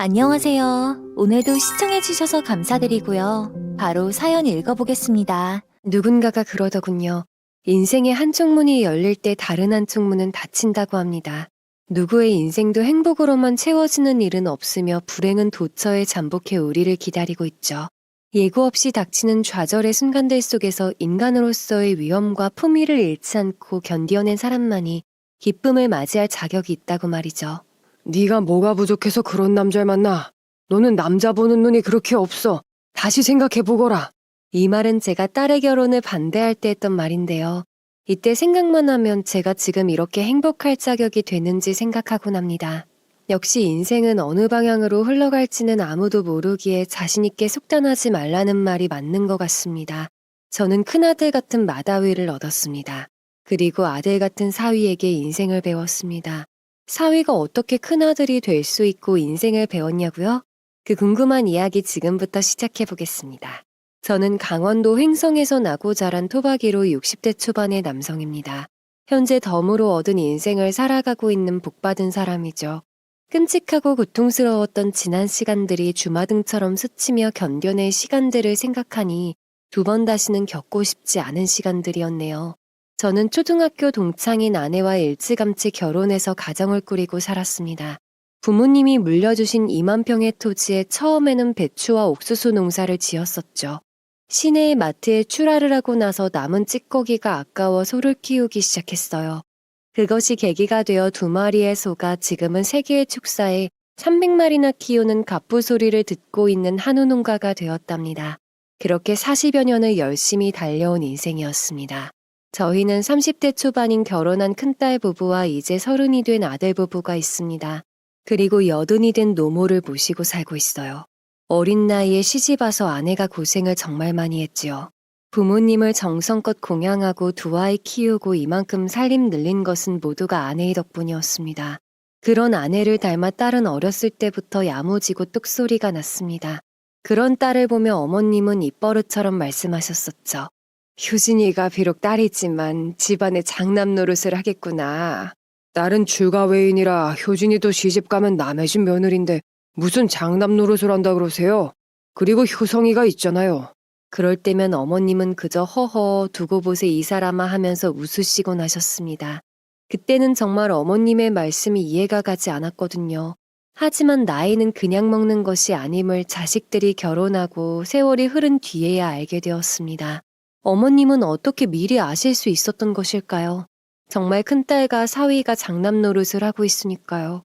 안녕하세요. 오늘도 시청해주셔서 감사드리고요. 바로 사연 읽어보겠습니다. 누군가가 그러더군요. 인생의 한쪽 문이 열릴 때 다른 한쪽 문은 닫힌다고 합니다. 누구의 인생도 행복으로만 채워지는 일은 없으며 불행은 도처에 잠복해 우리를 기다리고 있죠. 예고 없이 닥치는 좌절의 순간들 속에서 인간으로서의 위험과 품위를 잃지 않고 견디어낸 사람만이 기쁨을 맞이할 자격이 있다고 말이죠. 네가 뭐가 부족해서 그런 남자를 만나? 너는 남자 보는 눈이 그렇게 없어. 다시 생각해보거라. 이 말은 제가 딸의 결혼을 반대할 때 했던 말인데요. 이때 생각만 하면 제가 지금 이렇게 행복할 자격이 되는지 생각하곤 합니다. 역시 인생은 어느 방향으로 흘러갈지는 아무도 모르기에 자신있게 속단하지 말라는 말이 맞는 것 같습니다. 저는 큰아들 같은 마다위를 얻었습니다. 그리고 아들 같은 사위에게 인생을 배웠습니다. 사위가 어떻게 큰아들이 될 수 있고 인생을 배웠냐고요? 그 궁금한 이야기 지금부터 시작해 보겠습니다. 저는 강원도 횡성에서 나고 자란 토박이로 60대 초반의 남성입니다. 현재 덤으로 얻은 인생을 살아가고 있는 복받은 사람이죠. 끔찍하고 고통스러웠던 지난 시간들이 주마등처럼 스치며 견뎌낼 시간들을 생각하니 두 번 다시는 겪고 싶지 않은 시간들이었네요. 저는 초등학교 동창인 아내와 일찌감치 결혼해서 가정을 꾸리고 살았습니다. 부모님이 물려주신 2만 평의 토지에 처음에는 배추와 옥수수 농사를 지었었죠. 시내의 마트에 출하를 하고 나서 남은 찌꺼기가 아까워 소를 키우기 시작했어요. 그것이 계기가 되어 2마리의 소가 지금은 세계의 축사에 300마리나 키우는 갑부소리를 듣고 있는 한우 농가가 되었답니다. 그렇게 40여 년을 열심히 달려온 인생이었습니다. 저희는 30대 초반인 결혼한 큰딸 부부와 이제 30이 된 아들 부부가 있습니다. 그리고 80이 된 노모를 모시고 살고 있어요. 어린 나이에 시집와서 아내가 고생을 정말 많이 했지요. 부모님을 정성껏 공양하고 두 아이 키우고 이만큼 살림 늘린 것은 모두가 아내의 덕분이었습니다. 그런 아내를 닮아 딸은 어렸을 때부터 야무지고 뚝소리가 났습니다. 그런 딸을 보며 어머님은 입버릇처럼 말씀하셨었죠. 효진이가 비록 딸이지만 집안의 장남 노릇을 하겠구나. 딸은 출가외인이라 효진이도 시집가면 남의 집 며느리인데 무슨 장남 노릇을 한다 그러세요? 그리고 효성이가 있잖아요. 그럴 때면 어머님은 그저 허허 두고 보세 이 사람아 하면서 웃으시곤 하셨습니다. 그때는 정말 어머님의 말씀이 이해가 가지 않았거든요. 하지만 나이는 그냥 먹는 것이 아님을 자식들이 결혼하고 세월이 흐른 뒤에야 알게 되었습니다. 어머님은 어떻게 미리 아실 수 있었던 것일까요? 정말 큰딸과 사위가 장남 노릇을 하고 있으니까요.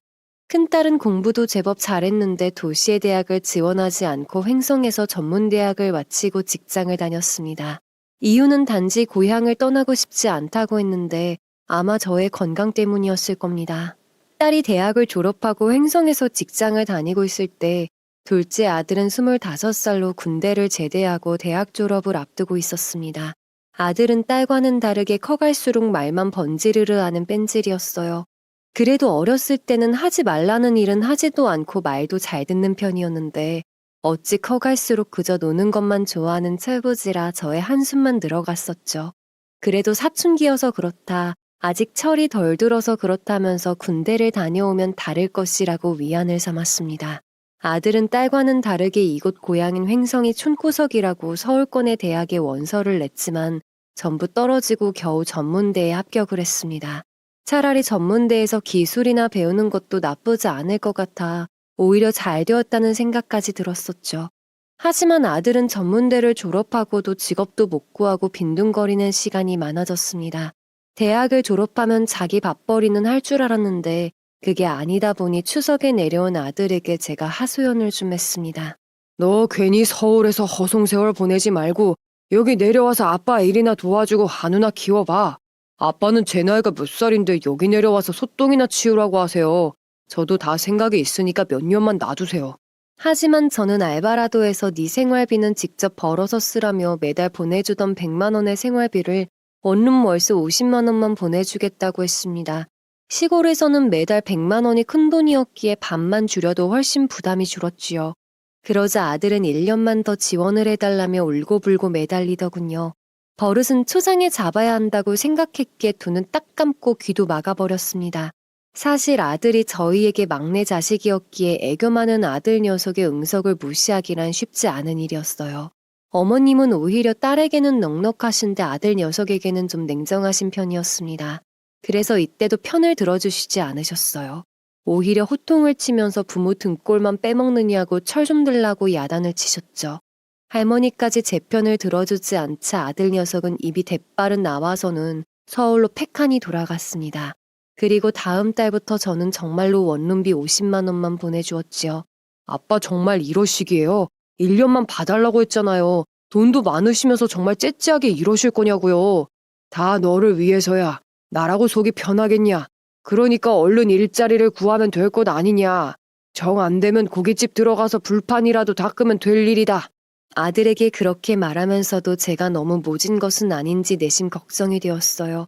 큰딸은 공부도 제법 잘했는데 도시의 대학을 지원하지 않고 횡성에서 전문대학을 마치고 직장을 다녔습니다. 이유는 단지 고향을 떠나고 싶지 않다고 했는데 아마 저의 건강 때문이었을 겁니다. 딸이 대학을 졸업하고 횡성에서 직장을 다니고 있을 때 둘째 아들은 25살로 군대를 제대하고 대학 졸업을 앞두고 있었습니다. 아들은 딸과는 다르게 커갈수록 말만 번지르르 하는 뺀질이었어요. 그래도 어렸을 때는 하지 말라는 일은 하지도 않고 말도 잘 듣는 편이었는데 어찌 커갈수록 그저 노는 것만 좋아하는 철부지라 저의 한숨만 들어갔었죠. 그래도 사춘기여서 그렇다, 아직 철이 덜 들어서 그렇다면서 군대를 다녀오면 다를 것이라고 위안을 삼았습니다. 아들은 딸과는 다르게 이곳 고향인 횡성이 촌구석이라고 서울권의 대학에 원서를 냈지만 전부 떨어지고 겨우 전문대에 합격을 했습니다. 차라리 전문대에서 기술이나 배우는 것도 나쁘지 않을 것 같아 오히려 잘 되었다는 생각까지 들었었죠. 하지만 아들은 전문대를 졸업하고도 직업도 못 구하고 빈둥거리는 시간이 많아졌습니다. 대학을 졸업하면 자기 밥벌이는 할 줄 알았는데 그게 아니다 보니 추석에 내려온 아들에게 제가 하소연을 좀 했습니다. 너 괜히 서울에서 허송세월 보내지 말고 여기 내려와서 아빠 일이나 도와주고 한우나 키워봐. 아빠는 제 나이가 몇 살인데 여기 내려와서 소똥이나 치우라고 하세요. 저도 다 생각이 있으니까 몇 년만 놔두세요. 하지만 저는 알바라도 해서 네 생활비는 직접 벌어서 쓰라며 매달 보내주던 100만 원의 생활비를 원룸 월세 50만 원만 보내주겠다고 했습니다. 시골에서는 매달 100만 원이 큰돈이었기에 반만 줄여도 훨씬 부담이 줄었지요. 그러자 아들은 1년만 더 지원을 해달라며 울고불고 매달리더군요. 버릇은 초장에 잡아야 한다고 생각했기에 눈은 딱 감고 귀도 막아버렸습니다. 사실 아들이 저희에게 막내 자식이었기에 애교 많은 아들 녀석의 응석을 무시하기란 쉽지 않은 일이었어요. 어머님은 오히려 딸에게는 넉넉하신데 아들 녀석에게는 좀 냉정하신 편이었습니다. 그래서 이때도 편을 들어주시지 않으셨어요. 오히려 호통을 치면서 부모 등골만 빼먹느냐고 철 좀 들라고 야단을 치셨죠. 할머니까지 제 편을 들어주지 않자 아들 녀석은 입이 대빠른 나와서는 서울로 팩하니 돌아갔습니다. 그리고 다음 달부터 저는 정말로 원룸비 50만 원만 보내주었지요. 아빠 정말 이러시기에요. 1년만 봐달라고 했잖아요. 돈도 많으시면서 정말 째째하게 이러실 거냐고요. 다 너를 위해서야. 나라고 속이 편하겠냐. 그러니까 얼른 일자리를 구하면 될 것 아니냐. 정 안 되면 고깃집 들어가서 불판이라도 닦으면 될 일이다. 아들에게 그렇게 말하면서도 제가 너무 모진 것은 아닌지 내심 걱정이 되었어요.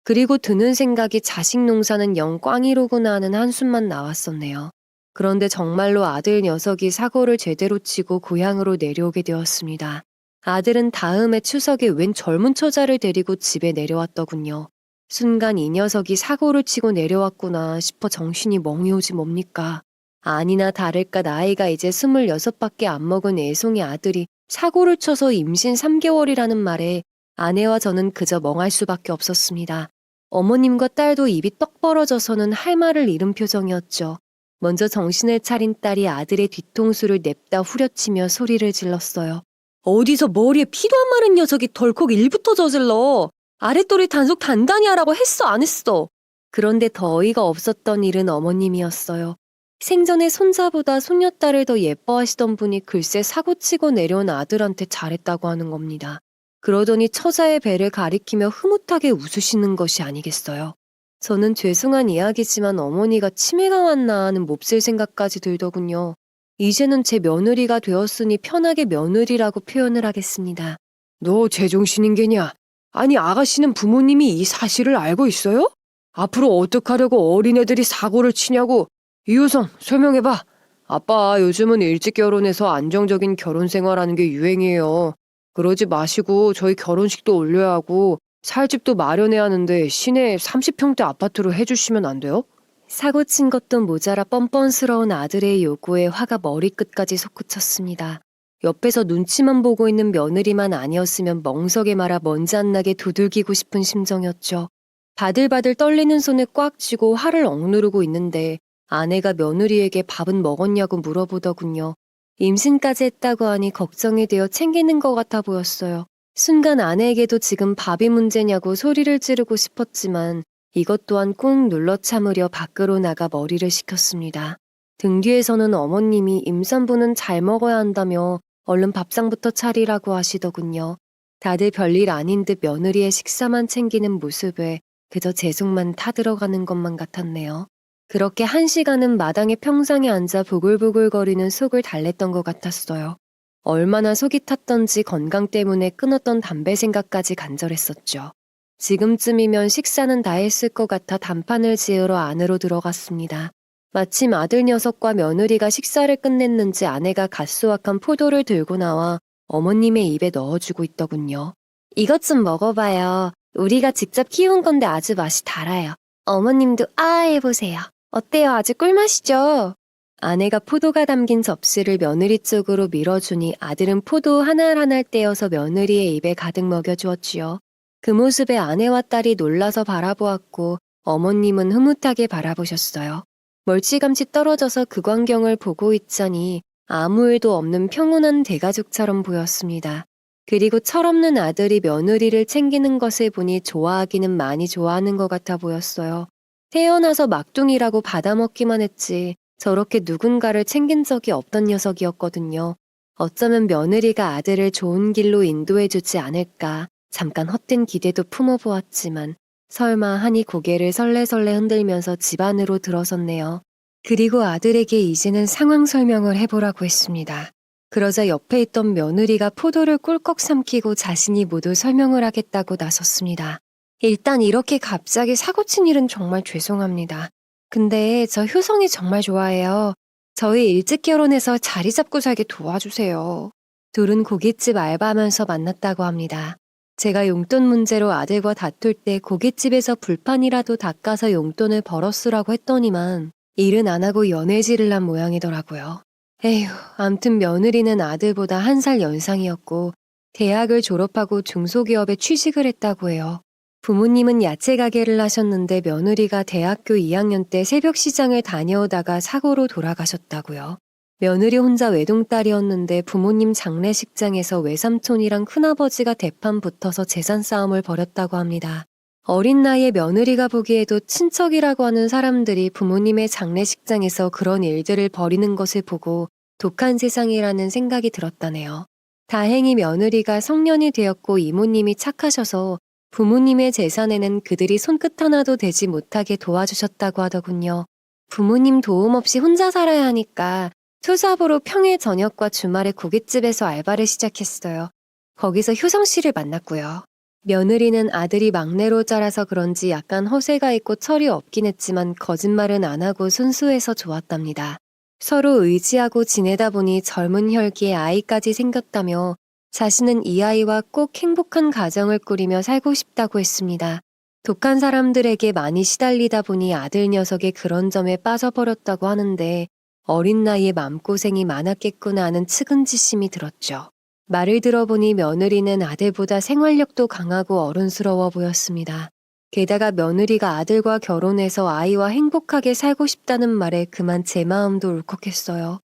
그리고 드는 생각이 자식 농사는 영 꽝이로구나 하는 한숨만 나왔었네요. 그런데 정말로 아들 녀석이 사고를 제대로 치고 고향으로 내려오게 되었습니다. 아들은 다음해 추석에 웬 젊은 처자를 데리고 집에 내려왔더군요. 순간 이 녀석이 사고를 치고 내려왔구나 싶어 정신이 멍이 오지 뭡니까. 아니나 다를까 나이가 이제 26밖에 안 먹은 애송이 아들이 사고를 쳐서 임신 3개월이라는 말에 아내와 저는 그저 멍할 수밖에 없었습니다. 어머님과 딸도 입이 떡 벌어져서는 할 말을 잃은 표정이었죠. 먼저 정신을 차린 딸이 아들의 뒤통수를 냅다 후려치며 소리를 질렀어요. 어디서 머리에 피도 안 마른 녀석이 덜컥 일부터 저질러. 아랫도리 단속 단단히 하라고 했어 안 했어. 그런데 더 어이가 없었던 일은 어머님이었어요. 생전에 손자보다 손녀딸을 더 예뻐하시던 분이 글쎄 사고치고 내려온 아들한테 잘했다고 하는 겁니다. 그러더니 처자의 배를 가리키며 흐뭇하게 웃으시는 것이 아니겠어요. 저는 죄송한 이야기지만 어머니가 치매가 왔나 하는 몹쓸 생각까지 들더군요. 이제는 제 며느리가 되었으니 편하게 며느리라고 표현을 하겠습니다. 너 제정신인 게냐? 아니 아가씨는 부모님이 이 사실을 알고 있어요? 앞으로 어떡하려고 어린애들이 사고를 치냐고. 이효성 설명해봐. 아빠 요즘은 일찍 결혼해서 안정적인 결혼 생활하는 게 유행이에요. 그러지 마시고 저희 결혼식도 올려야 하고 살 집도 마련해야 하는데 시내 30평대 아파트로 해주시면 안 돼요? 사고 친 것도 모자라 뻔뻔스러운 아들의 요구에 화가 머리끝까지 솟구쳤습니다. 옆에서 눈치만 보고 있는 며느리만 아니었으면 멍석에 말아 먼지 안 나게 두들기고 싶은 심정이었죠. 바들바들 떨리는 손을 꽉 쥐고 화를 억누르고 있는데 아내가 며느리에게 밥은 먹었냐고 물어보더군요. 임신까지 했다고 하니 걱정이 되어 챙기는 것 같아 보였어요. 순간 아내에게도 지금 밥이 문제냐고 소리를 지르고 싶었지만 이것 또한 꾹 눌러 참으려 밖으로 나가 머리를 식혔습니다. 등 뒤에서는 어머님이 임산부는 잘 먹어야 한다며 얼른 밥상부터 차리라고 하시더군요. 다들 별일 아닌 듯 며느리의 식사만 챙기는 모습에 그저 제 속만 타들어가는 것만 같았네요. 그렇게 1시간은 마당의 평상에 앉아 보글보글거리는 속을 달랬던 것 같았어요. 얼마나 속이 탔던지 건강 때문에 끊었던 담배 생각까지 간절했었죠. 지금쯤이면 식사는 다 했을 것 같아 단판을 지으러 안으로 들어갔습니다. 마침 아들 녀석과 며느리가 식사를 끝냈는지 아내가 갓 수확한 포도를 들고 나와 어머님의 입에 넣어주고 있더군요. 이것 좀 먹어봐요. 우리가 직접 키운 건데 아주 맛이 달아요. 어머님도 해보세요. 어때요? 아주 꿀맛이죠? 아내가 포도가 담긴 접시를 며느리 쪽으로 밀어주니 아들은 포도 한 알 한 알 떼어서 며느리의 입에 가득 먹여주었지요. 그 모습에 아내와 딸이 놀라서 바라보았고 어머님은 흐뭇하게 바라보셨어요. 멀찌감치 떨어져서 그 광경을 보고 있자니 아무 일도 없는 평온한 대가족처럼 보였습니다. 그리고 철없는 아들이 며느리를 챙기는 것을 보니 좋아하기는 많이 좋아하는 것 같아 보였어요. 태어나서 막둥이라고 받아먹기만 했지 저렇게 누군가를 챙긴 적이 없던 녀석이었거든요. 어쩌면 며느리가 아들을 좋은 길로 인도해주지 않을까 잠깐 헛된 기대도 품어보았지만 설마 하니 고개를 설레설레 흔들면서 집 안으로 들어섰네요. 그리고 아들에게 이제는 상황 설명을 해보라고 했습니다. 그러자 옆에 있던 며느리가 포도를 꿀꺽 삼키고 자신이 모두 설명을 하겠다고 나섰습니다. 일단 이렇게 갑자기 사고친 일은 정말 죄송합니다. 근데 저 효성이 정말 좋아해요. 저희 일찍 결혼해서 자리 잡고 살게 도와주세요. 둘은 고깃집 알바하면서 만났다고 합니다. 제가 용돈 문제로 아들과 다툴 때 고깃집에서 불판이라도 닦아서 용돈을 벌었으라고 했더니만 일은 안 하고 연애질을 한 모양이더라고요. 에휴, 암튼 며느리는 아들보다 1살 연상이었고 대학을 졸업하고 중소기업에 취직을 했다고 해요. 부모님은 야채 가게를 하셨는데 며느리가 대학교 2학년 때 새벽 시장을 다녀오다가 사고로 돌아가셨다고요. 며느리 혼자 외동딸이었는데 부모님 장례식장에서 외삼촌이랑 큰아버지가 대판 붙어서 재산 싸움을 벌였다고 합니다. 어린 나이에 며느리가 보기에도 친척이라고 하는 사람들이 부모님의 장례식장에서 그런 일들을 벌이는 것을 보고 독한 세상이라는 생각이 들었다네요. 다행히 며느리가 성년이 되었고 이모님이 착하셔서 부모님의 재산에는 그들이 손끝 하나도 대지 못하게 도와주셨다고 하더군요. 부모님 도움 없이 혼자 살아야 하니까 투잡으로 평일 저녁과 주말에 고깃집에서 알바를 시작했어요. 거기서 효성 씨를 만났고요. 며느리는 아들이 막내로 자라서 그런지 약간 허세가 있고 철이 없긴 했지만 거짓말은 안 하고 순수해서 좋았답니다. 서로 의지하고 지내다 보니 젊은 혈기에 아이까지 생겼다며 자신은 이 아이와 꼭 행복한 가정을 꾸리며 살고 싶다고 했습니다. 독한 사람들에게 많이 시달리다 보니 아들 녀석의 그런 점에 빠져버렸다고 하는데 어린 나이에 마음고생이 많았겠구나 하는 측은지심이 들었죠. 말을 들어보니 며느리는 아들보다 생활력도 강하고 어른스러워 보였습니다. 게다가 며느리가 아들과 결혼해서 아이와 행복하게 살고 싶다는 말에 그만 제 마음도 울컥했어요.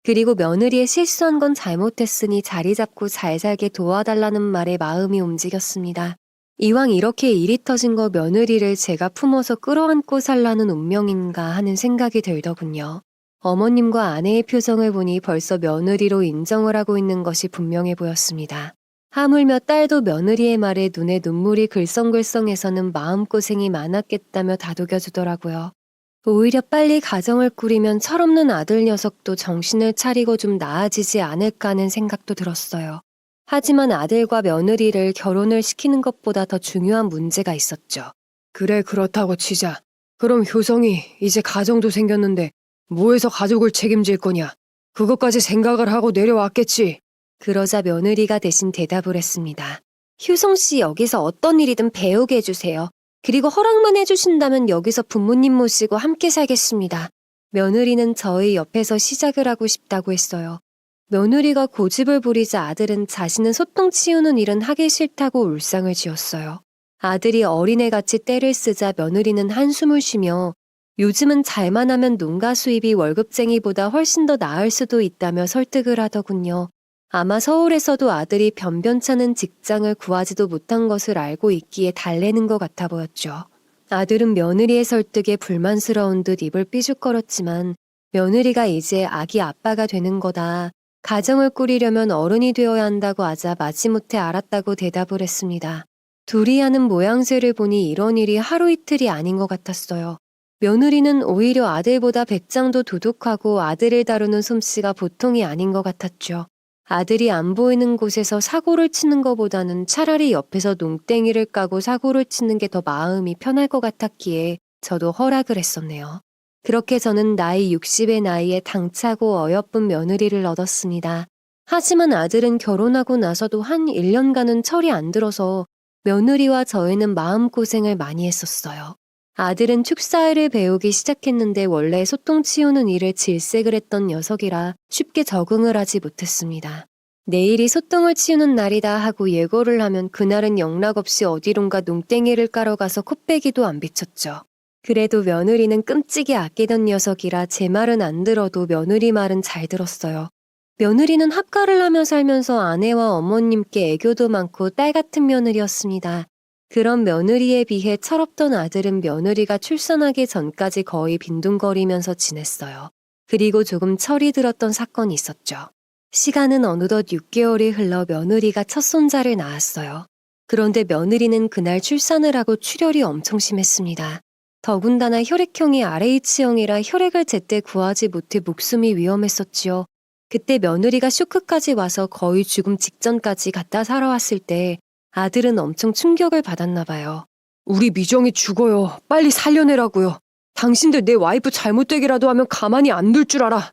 그리고 며느리의 실수한 건 잘못했으니 자리 잡고 잘 살게 도와달라는 말에 마음이 움직였습니다. 이왕 이렇게 일이 터진 거 며느리를 제가 품어서 끌어안고 살라는 운명인가 하는 생각이 들더군요. 어머님과 아내의 표정을 보니 벌써 며느리로 인정을 하고 있는 것이 분명해 보였습니다. 하물며 딸도 며느리의 말에 눈에 눈물이 글썽글썽해서는 마음고생이 많았겠다며 다독여주더라고요. 오히려 빨리 가정을 꾸리면 철없는 아들 녀석도 정신을 차리고 좀 나아지지 않을까 하는 생각도 들었어요. 하지만 아들과 며느리를 결혼을 시키는 것보다 더 중요한 문제가 있었죠. 그래, 그렇다고 치자. 그럼 효성이 이제 가정도 생겼는데 뭐해서 가족을 책임질 거냐? 그것까지 생각을 하고 내려왔겠지. 그러자 며느리가 대신 대답을 했습니다. 효성 씨 여기서 어떤 일이든 배우게 해주세요. 그리고 허락만 해주신다면 여기서 부모님 모시고 함께 살겠습니다. 며느리는 저희 옆에서 시작을 하고 싶다고 했어요. 며느리가 고집을 부리자 아들은 자신은 소똥 치우는 일은 하기 싫다고 울상을 지었어요. 아들이 어린애같이 떼를 쓰자 며느리는 한숨을 쉬며 요즘은 잘만 하면 농가 수입이 월급쟁이보다 훨씬 더 나을 수도 있다며 설득을 하더군요. 아마 서울에서도 아들이 변변찮은 직장을 구하지도 못한 것을 알고 있기에 달래는 것 같아 보였죠. 아들은 며느리의 설득에 불만스러운 듯 입을 삐죽거렸지만 며느리가 이제 아기 아빠가 되는 거다. 가정을 꾸리려면 어른이 되어야 한다고 하자 마지못해 알았다고 대답을 했습니다. 둘이 하는 모양새를 보니 이런 일이 하루 이틀이 아닌 것 같았어요. 며느리는 오히려 아들보다 배짱도 도둑하고 아들을 다루는 솜씨가 보통이 아닌 것 같았죠. 아들이 안 보이는 곳에서 사고를 치는 것보다는 차라리 옆에서 농땡이를 까고 사고를 치는 게 더 마음이 편할 것 같았기에 저도 허락을 했었네요. 그렇게 저는 나이 60의 나이에 당차고 어여쁜 며느리를 얻었습니다. 하지만 아들은 결혼하고 나서도 한 1년간은 철이 안 들어서 며느리와 저희는 마음고생을 많이 했었어요. 아들은 축사일을 배우기 시작했는데 원래 소똥 치우는 일을 질색을 했던 녀석이라 쉽게 적응을 하지 못했습니다. 내일이 소똥을 치우는 날이다 하고 예고를 하면 그날은 영락없이 어디론가 농땡이를 까러 가서 코빼기도 안 비쳤죠. 그래도 며느리는 끔찍이 아끼던 녀석이라 제 말은 안 들어도 며느리 말은 잘 들었어요. 며느리는 합가를 하며 살면서 아내와 어머님께 애교도 많고 딸 같은 며느리였습니다. 그런 며느리에 비해 철없던 아들은 며느리가 출산하기 전까지 거의 빈둥거리면서 지냈어요. 그리고 조금 철이 들었던 사건이 있었죠. 시간은 어느덧 6개월이 흘러 며느리가 첫 손자를 낳았어요. 그런데 며느리는 그날 출산을 하고 출혈이 엄청 심했습니다. 더군다나 혈액형이 RH형이라 혈액을 제때 구하지 못해 목숨이 위험했었지요. 그때 며느리가 쇼크까지 와서 거의 죽음 직전까지 갔다 살아왔을 때 아들은 엄청 충격을 받았나 봐요. 우리 미정이 죽어요. 빨리 살려내라고요. 당신들 내 와이프 잘못되기라도 하면 가만히 안 둘 줄 알아.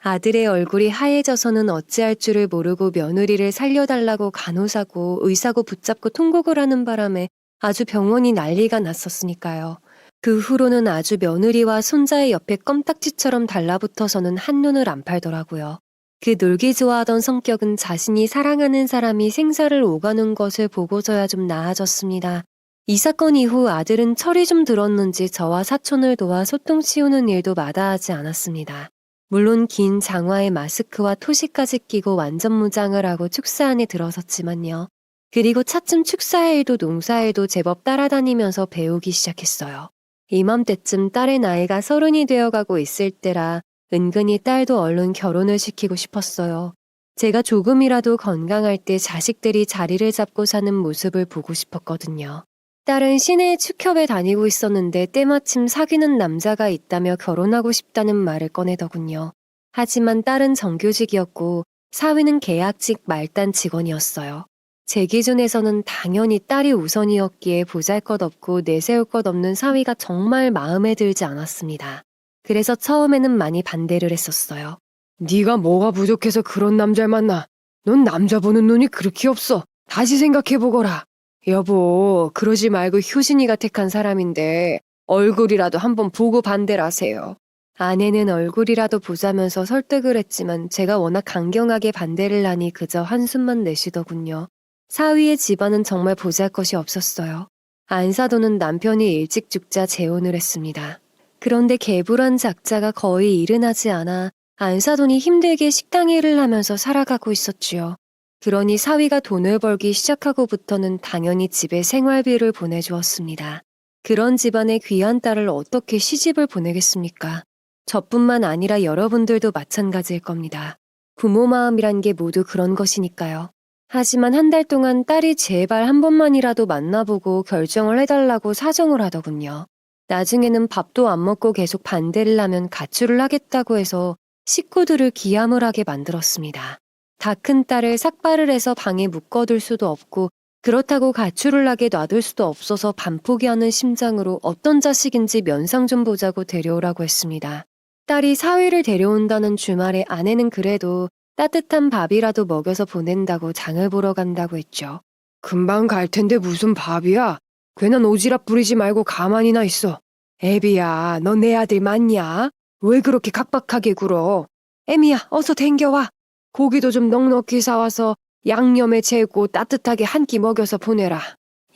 아들의 얼굴이 하얘져서는 어찌할 줄을 모르고 며느리를 살려달라고 간호사고 의사고 붙잡고 통곡을 하는 바람에 아주 병원이 난리가 났었으니까요. 그 후로는 아주 며느리와 손자의 옆에 껌딱지처럼 달라붙어서는 한눈을 안 팔더라고요. 그 놀기 좋아하던 성격은 자신이 사랑하는 사람이 생사를 오가는 것을 보고서야 좀 나아졌습니다. 이 사건 이후 아들은 철이 좀 들었는지 저와 사촌을 도와 소똥 치우는 일도 마다하지 않았습니다. 물론 긴 장화에 마스크와 토시까지 끼고 완전 무장을 하고 축사 안에 들어섰지만요. 그리고 차츰 축사일도 농사일도 제법 따라다니면서 배우기 시작했어요. 이맘때쯤 딸의 나이가 30이 되어가고 있을 때라 은근히 딸도 얼른 결혼을 시키고 싶었어요. 제가 조금이라도 건강할 때 자식들이 자리를 잡고 사는 모습을 보고 싶었거든요. 딸은 시내 축협에 다니고 있었는데 때마침 사귀는 남자가 있다며 결혼하고 싶다는 말을 꺼내더군요. 하지만 딸은 정규직이었고 사위는 계약직 말단 직원이었어요. 제 기준에서는 당연히 딸이 우선이었기에 보잘것없고 내세울 것 없는 사위가 정말 마음에 들지 않았습니다. 그래서 처음에는 많이 반대를 했었어요. 네가 뭐가 부족해서 그런 남자를 만나. 넌 남자 보는 눈이 그렇게 없어. 다시 생각해보거라. 여보, 그러지 말고 효진이가 택한 사람인데 얼굴이라도 한번 보고 반대를 하세요. 아내는 얼굴이라도 보자면서 설득을 했지만 제가 워낙 강경하게 반대를 하니 그저 한숨만 내쉬더군요. 사위의 집안은 정말 보잘것이 없었어요. 안사도는 남편이 일찍 죽자 재혼을 했습니다. 그런데 개불한 작자가 거의 일은 하지 않아 안사돈이 힘들게 식당 일을 하면서 살아가고 있었지요. 그러니 사위가 돈을 벌기 시작하고부터는 당연히 집에 생활비를 보내주었습니다. 그런 집안의 귀한 딸을 어떻게 시집을 보내겠습니까? 저뿐만 아니라 여러분들도 마찬가지일 겁니다. 부모 마음이란 게 모두 그런 것이니까요. 하지만 한 달 동안 딸이 제발 한 번만이라도 만나보고 결정을 해달라고 사정을 하더군요. 나중에는 밥도 안 먹고 계속 반대를 하면 가출을 하겠다고 해서 식구들을 기함을 하게 만들었습니다. 다 큰 딸을 삭발을 해서 방에 묶어둘 수도 없고 그렇다고 가출을 하게 놔둘 수도 없어서 반포기하는 심장으로 어떤 자식인지 면상 좀 보자고 데려오라고 했습니다. 딸이 사위를 데려온다는 주말에 아내는 그래도 따뜻한 밥이라도 먹여서 보낸다고 장을 보러 간다고 했죠. 금방 갈 텐데 무슨 밥이야? 괜한 오지랖 부리지 말고 가만히나 있어. 애비야, 너 내 아들 맞냐? 왜 그렇게 각박하게 굴어? 애미야, 어서 댕겨와. 고기도 좀 넉넉히 사와서 양념에 재고 따뜻하게 한 끼 먹여서 보내라.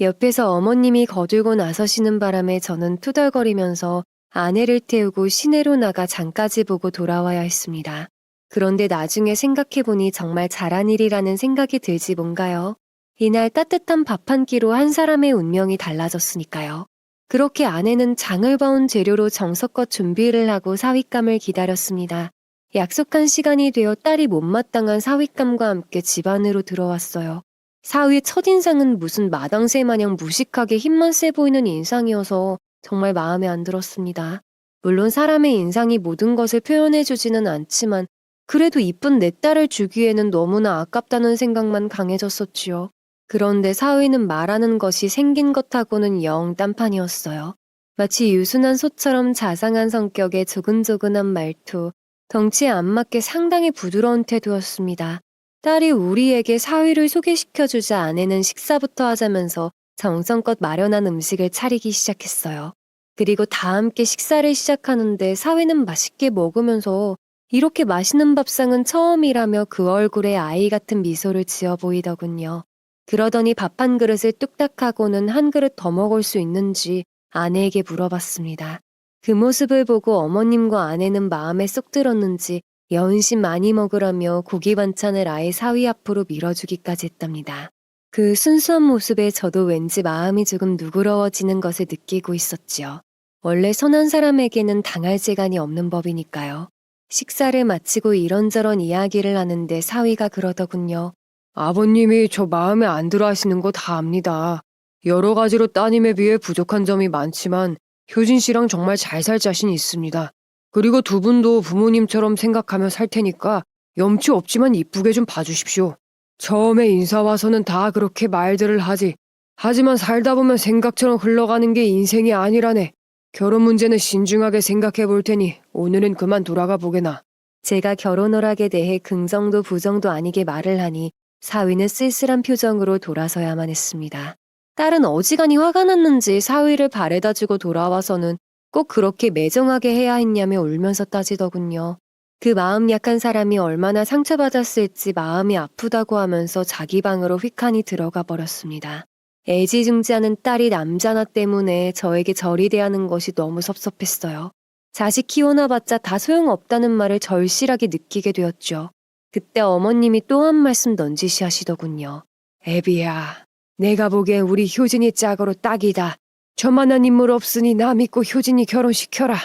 옆에서 어머님이 거들고 나서시는 바람에 저는 투덜거리면서 아내를 태우고 시내로 나가 장까지 보고 돌아와야 했습니다. 그런데 나중에 생각해보니 정말 잘한 일이라는 생각이 들지 뭔가요? 이날 따뜻한 밥 한 끼로 한 사람의 운명이 달라졌으니까요. 그렇게 아내는 장을 봐온 재료로 정성껏 준비를 하고 사윗감을 기다렸습니다. 약속한 시간이 되어 딸이 못마땅한 사윗감과 함께 집 안으로 들어왔어요. 사위의 첫인상은 무슨 마당새 마냥 무식하게 힘만 세 보이는 인상이어서 정말 마음에 안 들었습니다. 물론 사람의 인상이 모든 것을 표현해주지는 않지만 그래도 이쁜 내 딸을 주기에는 너무나 아깝다는 생각만 강해졌었지요. 그런데 사위는 말하는 것이 생긴 것하고는 영 딴판이었어요. 마치 유순한 소처럼 자상한 성격에 조근조근한 말투, 덩치에 안 맞게 상당히 부드러운 태도였습니다. 딸이 우리에게 사위를 소개시켜주자 아내는 식사부터 하자면서 정성껏 마련한 음식을 차리기 시작했어요. 그리고 다 함께 식사를 시작하는데 사위는 맛있게 먹으면서 이렇게 맛있는 밥상은 처음이라며 그 얼굴에 아이 같은 미소를 지어 보이더군요. 그러더니 밥 한 그릇을 뚝딱 하고는 한 그릇 더 먹을 수 있는지 아내에게 물어봤습니다. 그 모습을 보고 어머님과 아내는 마음에 쏙 들었는지 여은신 많이 먹으라며 고기 반찬을 아예 사위 앞으로 밀어주기까지 했답니다. 그 순수한 모습에 저도 왠지 마음이 조금 누그러워지는 것을 느끼고 있었지요. 원래 선한 사람에게는 당할 재간이 없는 법이니까요. 식사를 마치고 이런저런 이야기를 하는데 사위가 그러더군요. 아버님이 저 마음에 안 들어 하시는 거 다 압니다. 여러 가지로 따님에 비해 부족한 점이 많지만 효진 씨랑 정말 잘 살 자신이 있습니다. 그리고 두 분도 부모님처럼 생각하며 살 테니까 염치 없지만 이쁘게 좀 봐주십시오. 처음에 인사 와서는 다 그렇게 말들을 하지. 하지만 살다 보면 생각처럼 흘러가는 게 인생이 아니라네. 결혼 문제는 신중하게 생각해 볼 테니 오늘은 그만 돌아가 보게나. 제가 결혼 허락에 대해 긍정도 부정도 아니게 말을 하니 사위는 쓸쓸한 표정으로 돌아서야만 했습니다. 딸은 어지간히 화가 났는지 사위를 바래다 주고 돌아와서는 꼭 그렇게 매정하게 해야 했냐며 울면서 따지더군요. 그 마음 약한 사람이 얼마나 상처받았을지 마음이 아프다고 하면서 자기 방으로 휙하니 들어가 버렸습니다. 애지중지하는 딸이 남자나 때문에 저에게 절이 대하는 것이 너무 섭섭했어요. 자식 키워놔봤자 다 소용없다는 말을 절실하게 느끼게 되었죠. 그때 어머님이 또 한 말씀 넌지시 하시더군요. 애비야, 내가 보기엔 우리 효진이 짝으로 딱이다. 저만한 인물 없으니 나 믿고 효진이 결혼시켜라.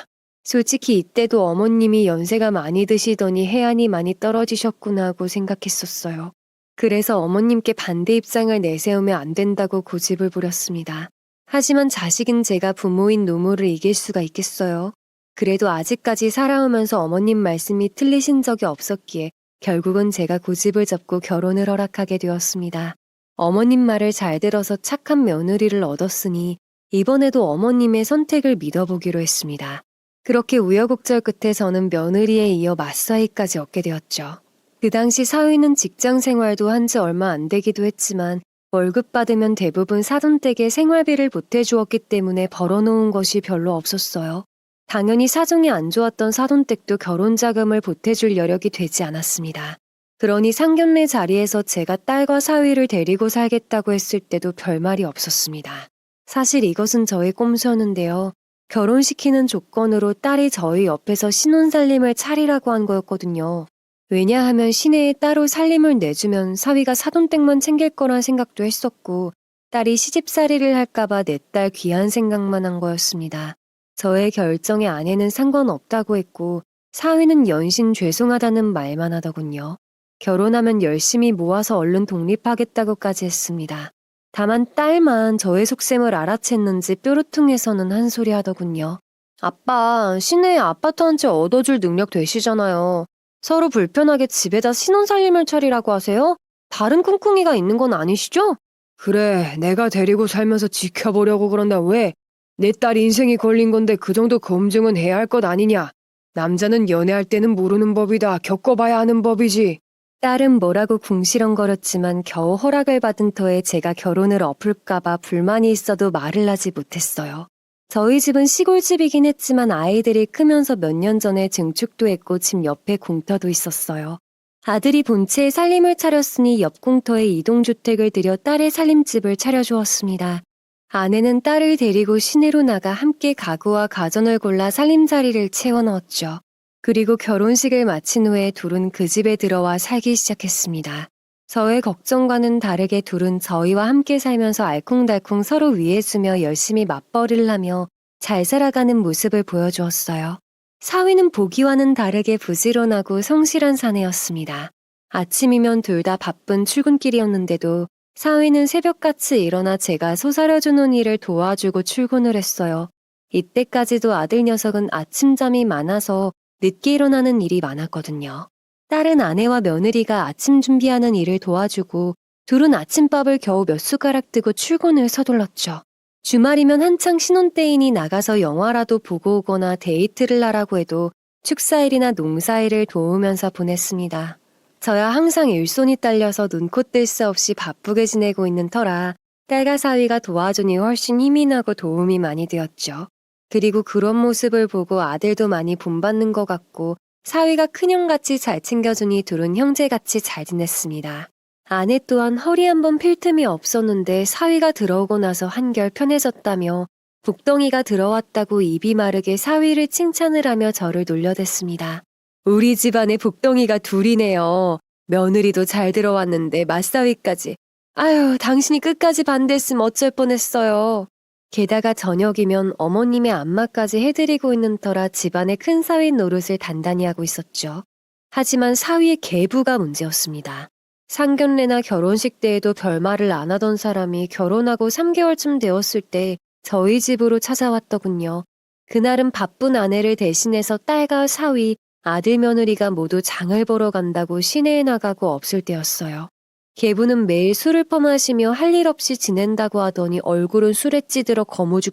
솔직히 이때도 어머님이 연세가 많이 드시더니 해안이 많이 떨어지셨구나 하고 생각했었어요. 그래서 어머님께 반대 입장을 내세우면 안 된다고 고집을 부렸습니다. 하지만 자식인 제가 부모인 노모를 이길 수가 있겠어요. 그래도 아직까지 살아오면서 어머님 말씀이 틀리신 적이 없었기에 결국은 제가 고집을 잡고 결혼을 허락하게 되었습니다. 어머님 말을 잘 들어서 착한 며느리를 얻었으니 이번에도 어머님의 선택을 믿어보기로 했습니다. 그렇게 우여곡절 끝에 저는 며느리에 이어 맞사위까지 얻게 되었죠. 그 당시 사위는 직장 생활도 한 지 얼마 안 되기도 했지만 월급 받으면 대부분 사돈댁에 생활비를 보태주었기 때문에 벌어놓은 것이 별로 없었어요. 당연히 사정이 안 좋았던 사돈댁도 결혼자금을 보태줄 여력이 되지 않았습니다. 그러니 상견례 자리에서 제가 딸과 사위를 데리고 살겠다고 했을 때도 별말이 없었습니다. 사실 이것은 저의 꼼수였는데요. 결혼시키는 조건으로 딸이 저희 옆에서 신혼살림을 차리라고 한 거였거든요. 왜냐하면 시내에 따로 살림을 내주면 사위가 사돈댁만 챙길 거란 생각도 했었고 딸이 시집살이를 할까봐 내 딸 귀한 생각만 한 거였습니다. 저의 결정에 아내는 상관없다고 했고 사위는 연신 죄송하다는 말만 하더군요. 결혼하면 열심히 모아서 얼른 독립하겠다고까지 했습니다. 다만 딸만 저의 속셈을 알아챘는지 뾰루퉁해서는 한 소리 하더군요. 아빠, 시내에 아파트 한 채 얻어줄 능력 되시잖아요. 서로 불편하게 집에다 신혼살림을 차리라고 하세요? 다른 꿍꿍이가 있는 건 아니시죠? 그래, 내가 데리고 살면서 지켜보려고 그런다 왜? 내 딸 인생이 걸린 건데 그 정도 검증은 해야 할 것 아니냐? 남자는 연애할 때는 모르는 법이다. 겪어봐야 하는 법이지. 딸은 뭐라고 궁시렁거렸지만 겨우 허락을 받은 터에 제가 결혼을 엎을까봐 불만이 있어도 말을 하지 못했어요. 저희 집은 시골집이긴 했지만 아이들이 크면서 몇 년 전에 증축도 했고 집 옆에 공터도 있었어요. 아들이 본체에 살림을 차렸으니 옆 공터에 이동주택을 들여 딸의 살림집을 차려주었습니다. 아내는 딸을 데리고 시내로 나가 함께 가구와 가전을 골라 살림자리를 채워넣었죠. 그리고 결혼식을 마친 후에 둘은 그 집에 들어와 살기 시작했습니다. 저의 걱정과는 다르게 둘은 저희와 함께 살면서 알콩달콩 서로 위해주며 열심히 맞벌이를 하며 잘 살아가는 모습을 보여주었어요. 사위는 보기와는 다르게 부지런하고 성실한 사내였습니다. 아침이면 둘 다 바쁜 출근길이었는데도 사위는 새벽같이 일어나 제가 소사려주는 일을 도와주고 출근을 했어요. 이때까지도 아들 녀석은 아침잠이 많아서 늦게 일어나는 일이 많았거든요. 딸은 아내와 며느리가 아침 준비하는 일을 도와주고 둘은 아침밥을 겨우 몇 숟가락 뜨고 출근을 서둘렀죠. 주말이면 한창 신혼 때이니 나가서 영화라도 보고 오거나 데이트를 하라고 해도 축사일이나 농사일을 도우면서 보냈습니다. 저야 항상 일손이 딸려서 눈코 뜰 새 없이 바쁘게 지내고 있는 터라 딸과 사위가 도와주니 훨씬 힘이 나고 도움이 많이 되었죠. 그리고 그런 모습을 보고 아들도 많이 본받는 것 같고 사위가 큰형같이 잘 챙겨주니 둘은 형제같이 잘 지냈습니다. 아내 또한 허리 한번 필 틈이 없었는데 사위가 들어오고 나서 한결 편해졌다며 북덩이가 들어왔다고 입이 마르게 사위를 칭찬을 하며 저를 놀려댔습니다. 우리 집안에 북덩이가 둘이네요. 며느리도 잘 들어왔는데 맞사위까지. 아유, 당신이 끝까지 반대했으면 어쩔 뻔했어요. 게다가 저녁이면 어머님의 안마까지 해드리고 있는 터라 집안의 큰 사위 노릇을 단단히 하고 있었죠. 하지만 사위의 계부가 문제였습니다. 상견례나 결혼식 때에도 별말을 안 하던 사람이 결혼하고 3개월쯤 되었을 때 저희 집으로 찾아왔더군요. 그날은 바쁜 아내를 대신해서 딸과 사위, 아들 며느리가 모두 장을 보러 간다고 시내에 나가고 없을 때였어요. 계부는 매일 술을 퍼마시며 할 일 없이 지낸다고 하더니 얼굴은 술에 찌들어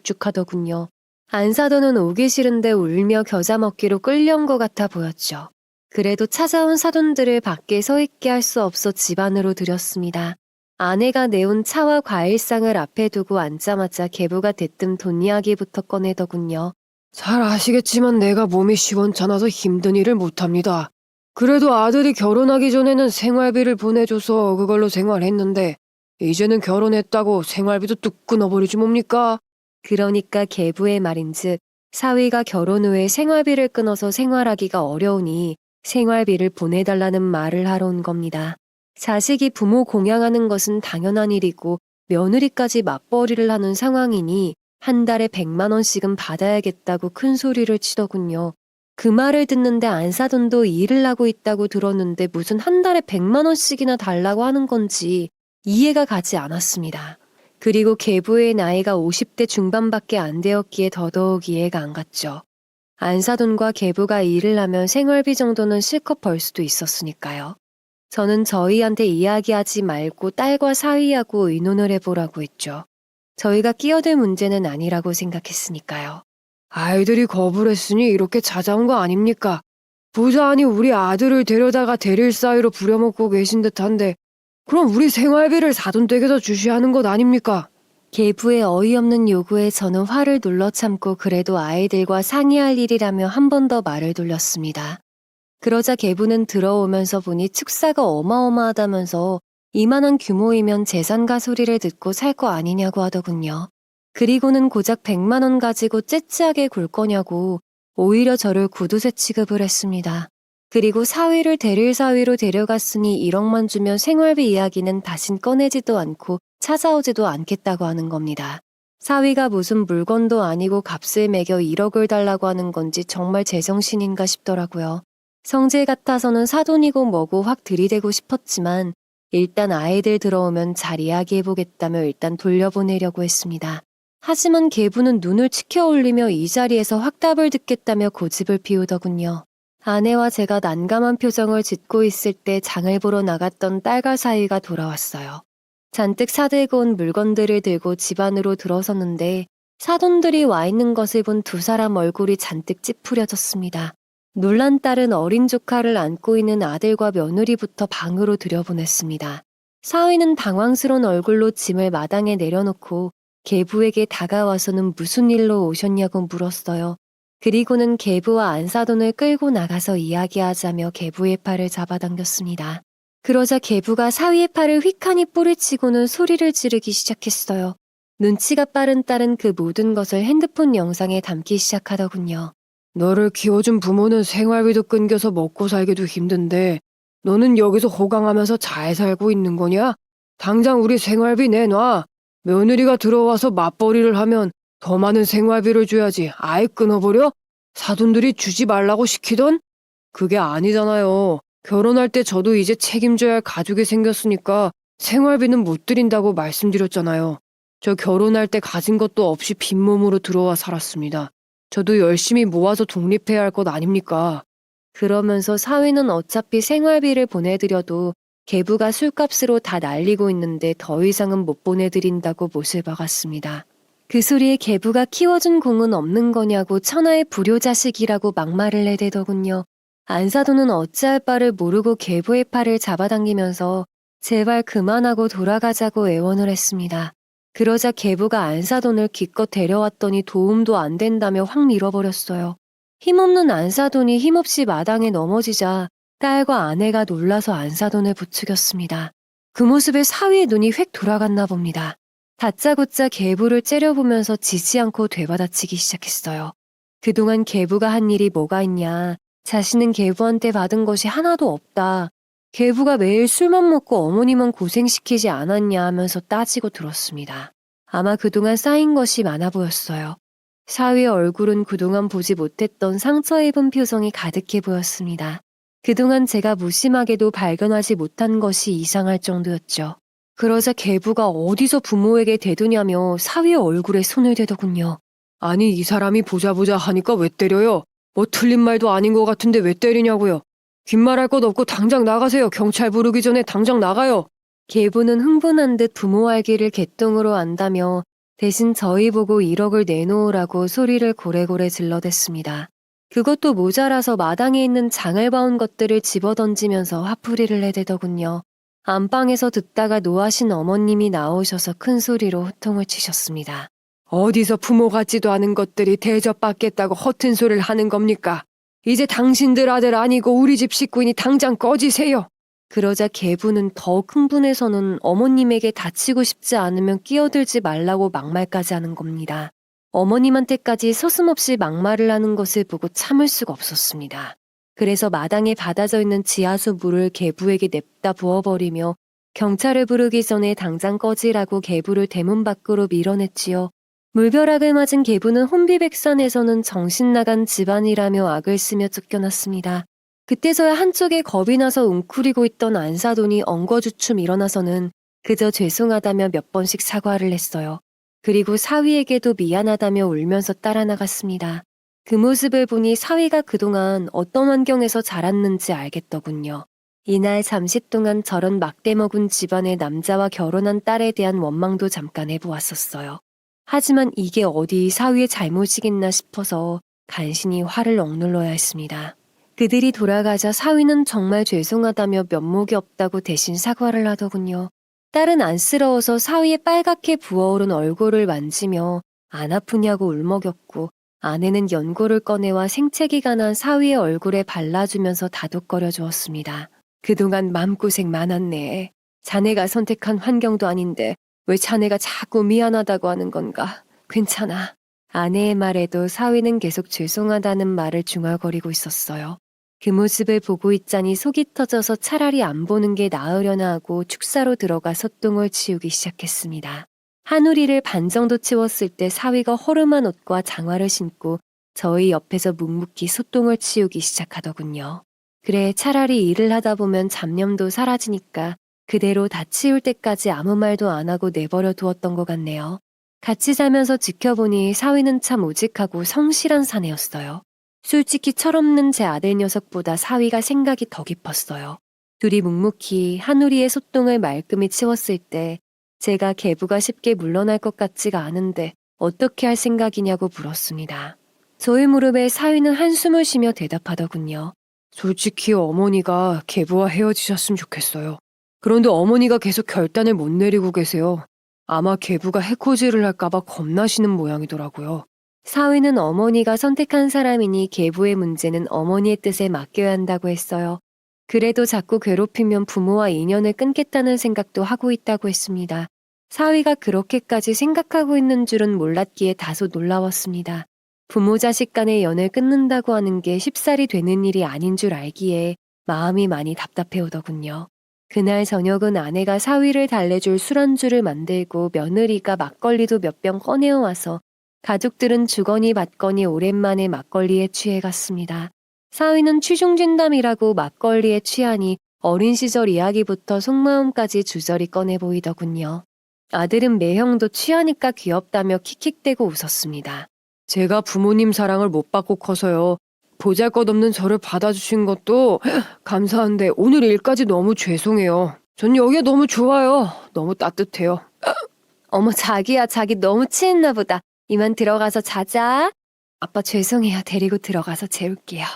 거무죽죽하더군요. 안 사더는 오기 싫은데 울며 겨자 먹기로 끌려온 것 같아 보였죠. 그래도 찾아온 사돈들을 밖에 서 있게 할 수 없어 집 안으로 들였습니다. 아내가 내온 차와 과일상을 앞에 두고 앉자마자 계부가 대뜸 돈 이야기부터 꺼내더군요. 잘 아시겠지만 내가 몸이 시원찮아서 힘든 일을 못합니다. 그래도 아들이 결혼하기 전에는 생활비를 보내줘서 그걸로 생활했는데 이제는 결혼했다고 생활비도 뚝 끊어버리지 뭡니까? 그러니까 계부의 말인즉 사위가 결혼 후에 생활비를 끊어서 생활하기가 어려우니 생활비를 보내달라는 말을 하러 온 겁니다. 자식이 부모 공양하는 것은 당연한 일이고 며느리까지 맞벌이를 하는 상황이니 한 달에 100만 원씩은 받아야겠다고 큰 소리를 치더군요. 그 말을 듣는데 안사돈도 일을 하고 있다고 들었는데 무슨 한 달에 100만 원씩이나 달라고 하는 건지 이해가 가지 않았습니다. 그리고 계부의 나이가 50대 중반밖에 안 되었기에 더더욱 이해가 안 갔죠. 안사돈과 계부가 일을 하면 생활비 정도는 실컷 벌 수도 있었으니까요. 저는 저희한테 이야기하지 말고 딸과 사위하고 의논을 해보라고 했죠. 저희가 끼어들 문제는 아니라고 생각했으니까요. 아이들이 거부했으니 이렇게 찾아온 거 아닙니까? 부자하니 우리 아들을 데려다가 데릴 사이로 부려먹고 계신 듯한데 그럼 우리 생활비를 사돈댁에서 주셔야 하는 것 아닙니까? 계부의 어이없는 요구에 저는 화를 눌러 참고 그래도 아이들과 상의할 일이라며 한 번 더 말을 돌렸습니다. 그러자 계부는 들어오면서 보니 축사가 어마어마하다면서 이만한 규모이면 재산가 소리를 듣고 살 거 아니냐고 하더군요. 그리고는 고작 100만 원 가지고 째째하게 굴 거냐고 오히려 저를 구두쇠 취급을 했습니다. 그리고 사위를 데릴 사위로 데려갔으니 1억만 주면 생활비 이야기는 다신 꺼내지도 않고 찾아오지도 않겠다고 하는 겁니다. 사위가 무슨 물건도 아니고 값을 매겨 1억을 달라고 하는 건지 정말 제정신인가 싶더라고요. 성질 같아서는 사돈이고 뭐고 확 들이대고 싶었지만 일단 아이들 들어오면 잘 이야기해보겠다며 일단 돌려보내려고 했습니다. 하지만 계부는 눈을 치켜 올리며 이 자리에서 확답을 듣겠다며 고집을 피우더군요. 아내와 제가 난감한 표정을 짓고 있을 때 장을 보러 나갔던 딸과 사위가 돌아왔어요. 잔뜩 사들고 온 물건들을 들고 집 안으로 들어섰는데 사돈들이 와 있는 것을 본 두 사람 얼굴이 잔뜩 찌푸려졌습니다. 놀란 딸은 어린 조카를 안고 있는 아들과 며느리부터 방으로 들여보냈습니다. 사위는 당황스러운 얼굴로 짐을 마당에 내려놓고 계부에게 다가와서는 무슨 일로 오셨냐고 물었어요. 그리고는 계부와 안사돈을 끌고 나가서 이야기하자며 계부의 팔을 잡아당겼습니다. 그러자 계부가 사위의 팔을 휙하니 뿌리치고는 소리를 지르기 시작했어요. 눈치가 빠른 딸은 그 모든 것을 핸드폰 영상에 담기 시작하더군요. 너를 키워준 부모는 생활비도 끊겨서 먹고 살기도 힘든데 너는 여기서 호강하면서 잘 살고 있는 거냐? 당장 우리 생활비 내놔. 며느리가 들어와서 맞벌이를 하면 더 많은 생활비를 줘야지. 아예 끊어버려? 사돈들이 주지 말라고 시키던? 그게 아니잖아요. 결혼할 때 저도 이제 책임져야 할 가족이 생겼으니까 생활비는 못 드린다고 말씀드렸잖아요. 저 결혼할 때 가진 것도 없이 빈몸으로 들어와 살았습니다. 저도 열심히 모아서 독립해야 할 것 아닙니까? 그러면서 사위는 어차피 생활비를 보내드려도 계부가 술값으로 다 날리고 있는데 더 이상은 못 보내드린다고 못을 박았습니다. 그 소리에 계부가 키워준 공은 없는 거냐고 천하의 불효자식이라고 막말을 해대더군요. 안사돈은 어찌할 바를 모르고 계부의 팔을 잡아당기면서 제발 그만하고 돌아가자고 애원을 했습니다. 그러자 계부가 안사돈을 기껏 데려왔더니 도움도 안 된다며 확 밀어버렸어요. 힘없는 안사돈이 힘없이 마당에 넘어지자 딸과 아내가 놀라서 안사돈을 부추겼습니다. 그 모습에 사위의 눈이 휙 돌아갔나 봅니다. 다짜고짜 계부를 째려보면서 지지 않고 되받아치기 시작했어요. 그동안 계부가 한 일이 뭐가 있냐. 자신은 계부한테 받은 것이 하나도 없다. 계부가 매일 술만 먹고 어머니만 고생시키지 않았냐 하면서 따지고 들었습니다. 아마 그동안 쌓인 것이 많아 보였어요. 사위의 얼굴은 그동안 보지 못했던 상처 입은 표정이 가득해 보였습니다. 그동안 제가 무심하게도 발견하지 못한 것이 이상할 정도였죠. 그러자 계부가 어디서 부모에게 대드냐며 사위의 얼굴에 손을 대더군요. 아니 이 사람이 보자 하니까 왜 때려요? 뭐 틀린 말도 아닌 것 같은데 왜 때리냐고요? 귓말할 것 없고 당장 나가세요. 경찰 부르기 전에 당장 나가요. 계부는 흥분한 듯 부모 알기를 개똥으로 안다며 대신 저희 보고 1억을 내놓으라고 소리를 고래고래 질러댔습니다. 그것도 모자라서 마당에 있는 장을 봐온 것들을 집어던지면서 화풀이를 해대더군요. 안방에서 듣다가 노하신 어머님이 나오셔서 큰 소리로 호통을 치셨습니다. 어디서 부모 같지도 않은 것들이 대접받겠다고 허튼 소리를 하는 겁니까? 이제 당신들 아들 아니고 우리 집 식구이니 당장 꺼지세요. 그러자 계부는 더욱 흥분해서는 어머님에게 다치고 싶지 않으면 끼어들지 말라고 막말까지 하는 겁니다. 어머님한테까지 서슴없이 막말을 하는 것을 보고 참을 수가 없었습니다. 그래서 마당에 받아져 있는 지하수 물을 계부에게 냅다 부어버리며 경찰을 부르기 전에 당장 꺼지라고 계부를 대문 밖으로 밀어냈지요. 물벼락을 맞은 계부는 혼비백산에서는 정신 나간 집안이라며 악을 쓰며 쫓겨났습니다. 그때서야 한쪽에 겁이 나서 웅크리고 있던 안사돈이 엉거주춤 일어나서는 그저 죄송하다며 몇 번씩 사과를 했어요. 그리고 사위에게도 미안하다며 울면서 따라 나갔습니다. 그 모습을 보니 사위가 그동안 어떤 환경에서 자랐는지 알겠더군요. 이날 잠시 동안 저런 막대먹은 집안의 남자와 결혼한 딸에 대한 원망도 잠깐 해보았었어요. 하지만 이게 어디 사위의 잘못이겠나 싶어서 간신히 화를 억눌러야 했습니다. 그들이 돌아가자 사위는 정말 죄송하다며 면목이 없다고 대신 사과를 하더군요. 딸은 안쓰러워서 사위의 빨갛게 부어오른 얼굴을 만지며 안 아프냐고 울먹였고 아내는 연고를 꺼내와 생채기가 난 사위의 얼굴에 발라주면서 다독거려 주었습니다. 그동안 맘고생 많았네. 자네가 선택한 환경도 아닌데 왜 자네가 자꾸 미안하다고 하는 건가? 괜찮아. 아내의 말에도 사위는 계속 죄송하다는 말을 중얼거리고 있었어요. 그 모습을 보고 있자니 속이 터져서 차라리 안 보는 게 나으려나 하고 축사로 들어가 소똥을 치우기 시작했습니다. 한우리를 반 정도 치웠을 때 사위가 허름한 옷과 장화를 신고 저희 옆에서 묵묵히 소똥을 치우기 시작하더군요. 그래, 차라리 일을 하다 보면 잡념도 사라지니까 그대로 다 치울 때까지 아무 말도 안 하고 내버려 두었던 것 같네요. 같이 살면서 지켜보니 사위는 참 우직하고 성실한 사내였어요. 솔직히 철없는 제 아들 녀석보다 사위가 생각이 더 깊었어요. 둘이 묵묵히 한우리의 소똥을 말끔히 치웠을 때 제가 계부가 쉽게 물러날 것 같지가 않은데 어떻게 할 생각이냐고 물었습니다. 저의 무릎에 사위는 한숨을 쉬며 대답하더군요. 솔직히 어머니가 계부와 헤어지셨으면 좋겠어요. 그런데 어머니가 계속 결단을 못 내리고 계세요. 아마 계부가 해코지를 할까봐 겁나시는 모양이더라고요. 사위는 어머니가 선택한 사람이니 계부의 문제는 어머니의 뜻에 맡겨야 한다고 했어요. 그래도 자꾸 괴롭히면 부모와 인연을 끊겠다는 생각도 하고 있다고 했습니다. 사위가 그렇게까지 생각하고 있는 줄은 몰랐기에 다소 놀라웠습니다. 부모 자식 간의 연을 끊는다고 하는 게 쉽사리 되는 일이 아닌 줄 알기에 마음이 많이 답답해 오더군요. 그날 저녁은 아내가 사위를 달래줄 술안주를 만들고 며느리가 막걸리도 몇 병 꺼내어와서 가족들은 주거니 받거니 오랜만에 막걸리에 취해갔습니다. 사위는 취중진담이라고 막걸리에 취하니 어린 시절 이야기부터 속마음까지 주저리 꺼내 보이더군요. 아들은 매형도 취하니까 귀엽다며 킥킥대고 웃었습니다. 제가 부모님 사랑을 못 받고 커서요. 보잘것없는 저를 받아주신 것도 감사한데 오늘 일까지 너무 죄송해요. 전 여기가 너무 좋아요. 너무 따뜻해요. 어머 자기야, 자기 너무 취했나 보다. 이만 들어가서 자자. 아빠 죄송해요. 데리고 들어가서 재울게요.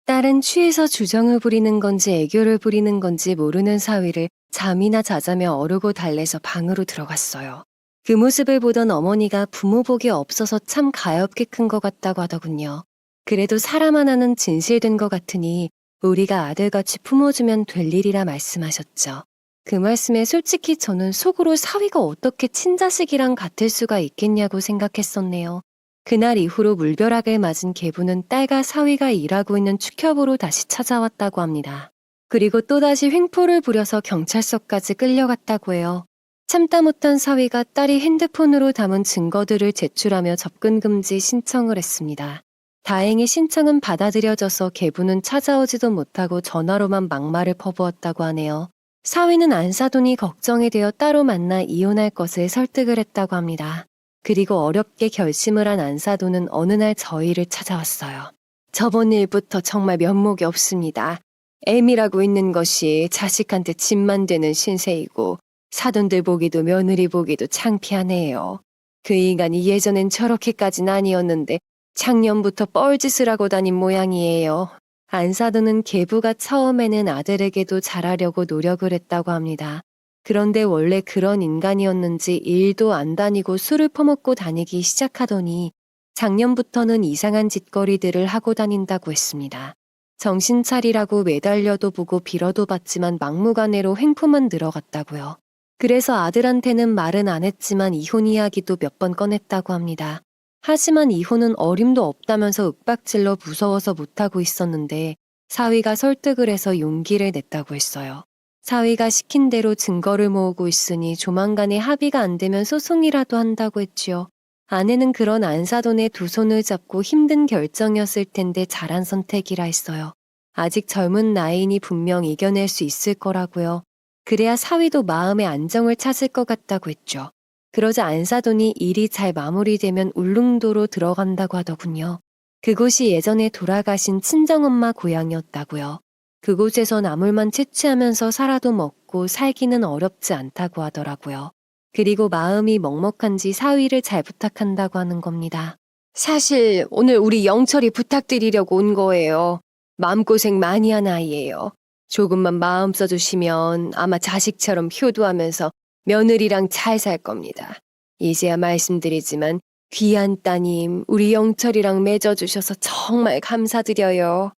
딸은 취해서 주정을 부리는 건지 애교를 부리는 건지 모르는 사위를 잠이나 자자며 어르고 달래서 방으로 들어갔어요. 그 모습을 보던 어머니가 부모 복이 없어서 참 가엾게 큰 것 같다고 하더군요. 그래도 사람 하나는 진실된 것 같으니 우리가 아들같이 품어주면 될 일이라 말씀하셨죠. 그 말씀에 솔직히 저는 속으로 사위가 어떻게 친자식이랑 같을 수가 있겠냐고 생각했었네요. 그날 이후로 물벼락을 맞은 계부는 딸과 사위가 일하고 있는 축협으로 다시 찾아왔다고 합니다. 그리고 또다시 횡포를 부려서 경찰서까지 끌려갔다고 해요. 참다 못한 사위가 딸이 핸드폰으로 담은 증거들을 제출하며 접근 금지 신청을 했습니다. 다행히 신청은 받아들여져서 계부는 찾아오지도 못하고 전화로만 막말을 퍼부었다고 하네요. 사위는 안사돈이 걱정이 되어 따로 만나 이혼할 것을 설득을 했다고 합니다. 그리고 어렵게 결심을 한 안사돈은 어느 날 저희를 찾아왔어요. 저번 일부터 정말 면목이 없습니다. 애미라고 있는 것이 자식한테 짐만 되는 신세이고 사돈들 보기도 며느리 보기도 창피하네요. 그 인간이 예전엔 저렇게까진 아니었는데 작년부터 뻘짓을 하고 다닌 모양이에요. 안사도는 계부가 처음에는 아들에게도 잘하려고 노력을 했다고 합니다. 그런데 원래 그런 인간이었는지 일도 안 다니고 술을 퍼먹고 다니기 시작하더니 작년부터는 이상한 짓거리들을 하고 다닌다고 했습니다. 정신 차리라고 매달려도 보고 빌어도 받지만 막무가내로 횡포만 늘어갔다고요. 그래서 아들한테는 말은 안 했지만 이혼 이야기도 몇 번 꺼냈다고 합니다. 하지만 이혼은 어림도 없다면서 윽박질러 무서워서 못하고 있었는데 사위가 설득을 해서 용기를 냈다고 했어요. 사위가 시킨 대로 증거를 모으고 있으니 조만간에 합의가 안 되면 소송이라도 한다고 했지요. 아내는 그런 안사돈의 두 손을 잡고 힘든 결정이었을 텐데 잘한 선택이라 했어요. 아직 젊은 나이니 분명 이겨낼 수 있을 거라고요. 그래야 사위도 마음의 안정을 찾을 것 같다고 했죠. 그러자 안사돈이 일이 잘 마무리되면 울릉도로 들어간다고 하더군요. 그곳이 예전에 돌아가신 친정엄마 고향이었다고요. 그곳에서 나물만 채취하면서 살아도 먹고 살기는 어렵지 않다고 하더라고요. 그리고 마음이 먹먹한지 사위를 잘 부탁한다고 하는 겁니다. 사실 오늘 우리 영철이 부탁드리려고 온 거예요. 마음고생 많이 한 아이예요. 조금만 마음 써주시면 아마 자식처럼 효도하면서 며느리랑 잘 살 겁니다. 이제야 말씀드리지만 귀한 따님 우리 영철이랑 맺어주셔서 정말 감사드려요.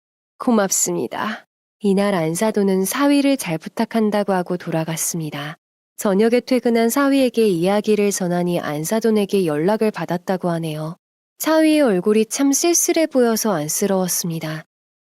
고맙습니다. 이날 안사도는 사위를 잘 부탁한다고 하고 돌아갔습니다. 저녁에 퇴근한 사위에게 이야기를 전하니 안사돈에게 연락을 받았다고 하네요. 사위의 얼굴이 참 쓸쓸해 보여서 안쓰러웠습니다.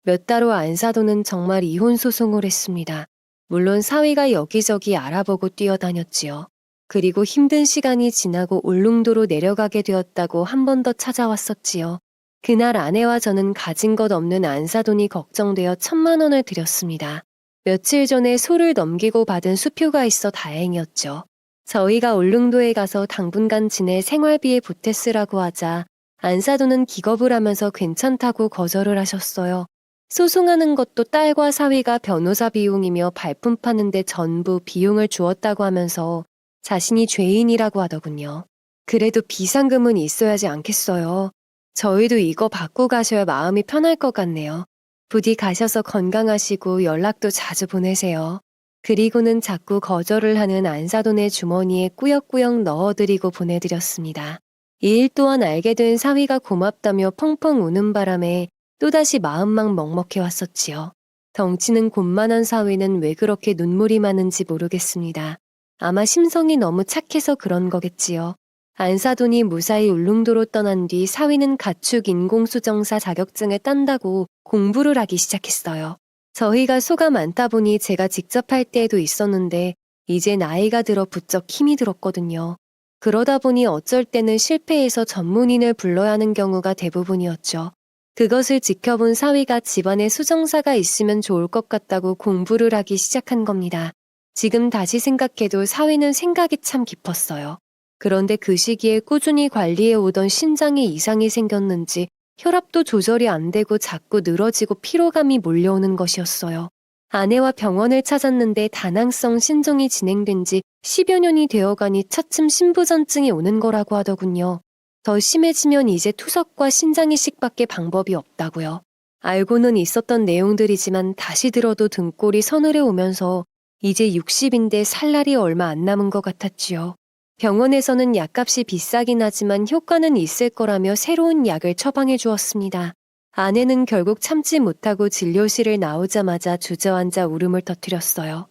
몇 달 후 안사돈은 정말 이혼 소송을 했습니다. 물론 사위가 여기저기 알아보고 뛰어다녔지요. 그리고 힘든 시간이 지나고 울릉도로 내려가게 되었다고 한 번 더 찾아왔었지요. 그날 아내와 저는 가진 것 없는 안사돈이 걱정되어 1,000만 원을 드렸습니다. 며칠 전에 소를 넘기고 받은 수표가 있어 다행이었죠. 저희가 울릉도에 가서 당분간 지낼 생활비에 보태쓰라고 하자 안사돈은 기겁을 하면서 괜찮다고 거절을 하셨어요. 소송하는 것도 딸과 사위가 변호사 비용이며 발품 파는데 전부 비용을 주었다고 하면서 자신이 죄인이라고 하더군요. 그래도 비상금은 있어야지 않겠어요. 저희도 이거 받고 가셔야 마음이 편할 것 같네요. 부디 가셔서 건강하시고 연락도 자주 보내세요. 그리고는 자꾸 거절을 하는 안사돈의 주머니에 꾸역꾸역 넣어드리고 보내드렸습니다. 이 일 또한 알게 된 사위가 고맙다며 펑펑 우는 바람에 또다시 마음만 먹먹해 왔었지요. 덩치는 곤만한 사위는 왜 그렇게 눈물이 많은지 모르겠습니다. 아마 심성이 너무 착해서 그런 거겠지요. 안사돈이 무사히 울릉도로 떠난 뒤 사위는 가축 인공수정사 자격증을 딴다고 공부를 하기 시작했어요. 저희가 소가 많다 보니 제가 직접 할 때에도 있었는데 이제 나이가 들어 부쩍 힘이 들었거든요. 그러다 보니 어쩔 때는 실패해서 전문인을 불러야 하는 경우가 대부분이었죠. 그것을 지켜본 사위가 집안에 수정사가 있으면 좋을 것 같다고 공부를 하기 시작한 겁니다. 지금 다시 생각해도 사위는 생각이 참 깊었어요. 그런데 그 시기에 꾸준히 관리해 오던 신장에 이상이 생겼는지 혈압도 조절이 안 되고 자꾸 늘어지고 피로감이 몰려오는 것이었어요. 아내와 병원을 찾았는데 다낭성 신종이 진행된 지 10여 년이 되어가니 차츰 신부전증이 오는 거라고 하더군요. 더 심해지면 이제 투석과 신장 이식밖에 방법이 없다고요. 알고는 있었던 내용들이지만 다시 들어도 등골이 서늘해 오면서 이제 60인데 살 날이 얼마 안 남은 것 같았지요. 병원에서는 약값이 비싸긴 하지만 효과는 있을 거라며 새로운 약을 처방해 주었습니다. 아내는 결국 참지 못하고 진료실을 나오자마자 주저앉아 울음을 터뜨렸어요.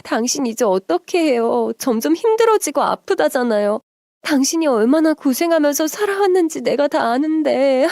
당신 이제 어떻게 해요? 점점 힘들어지고 아프다잖아요. 당신이 얼마나 고생하면서 살아왔는지 내가 다 아는데.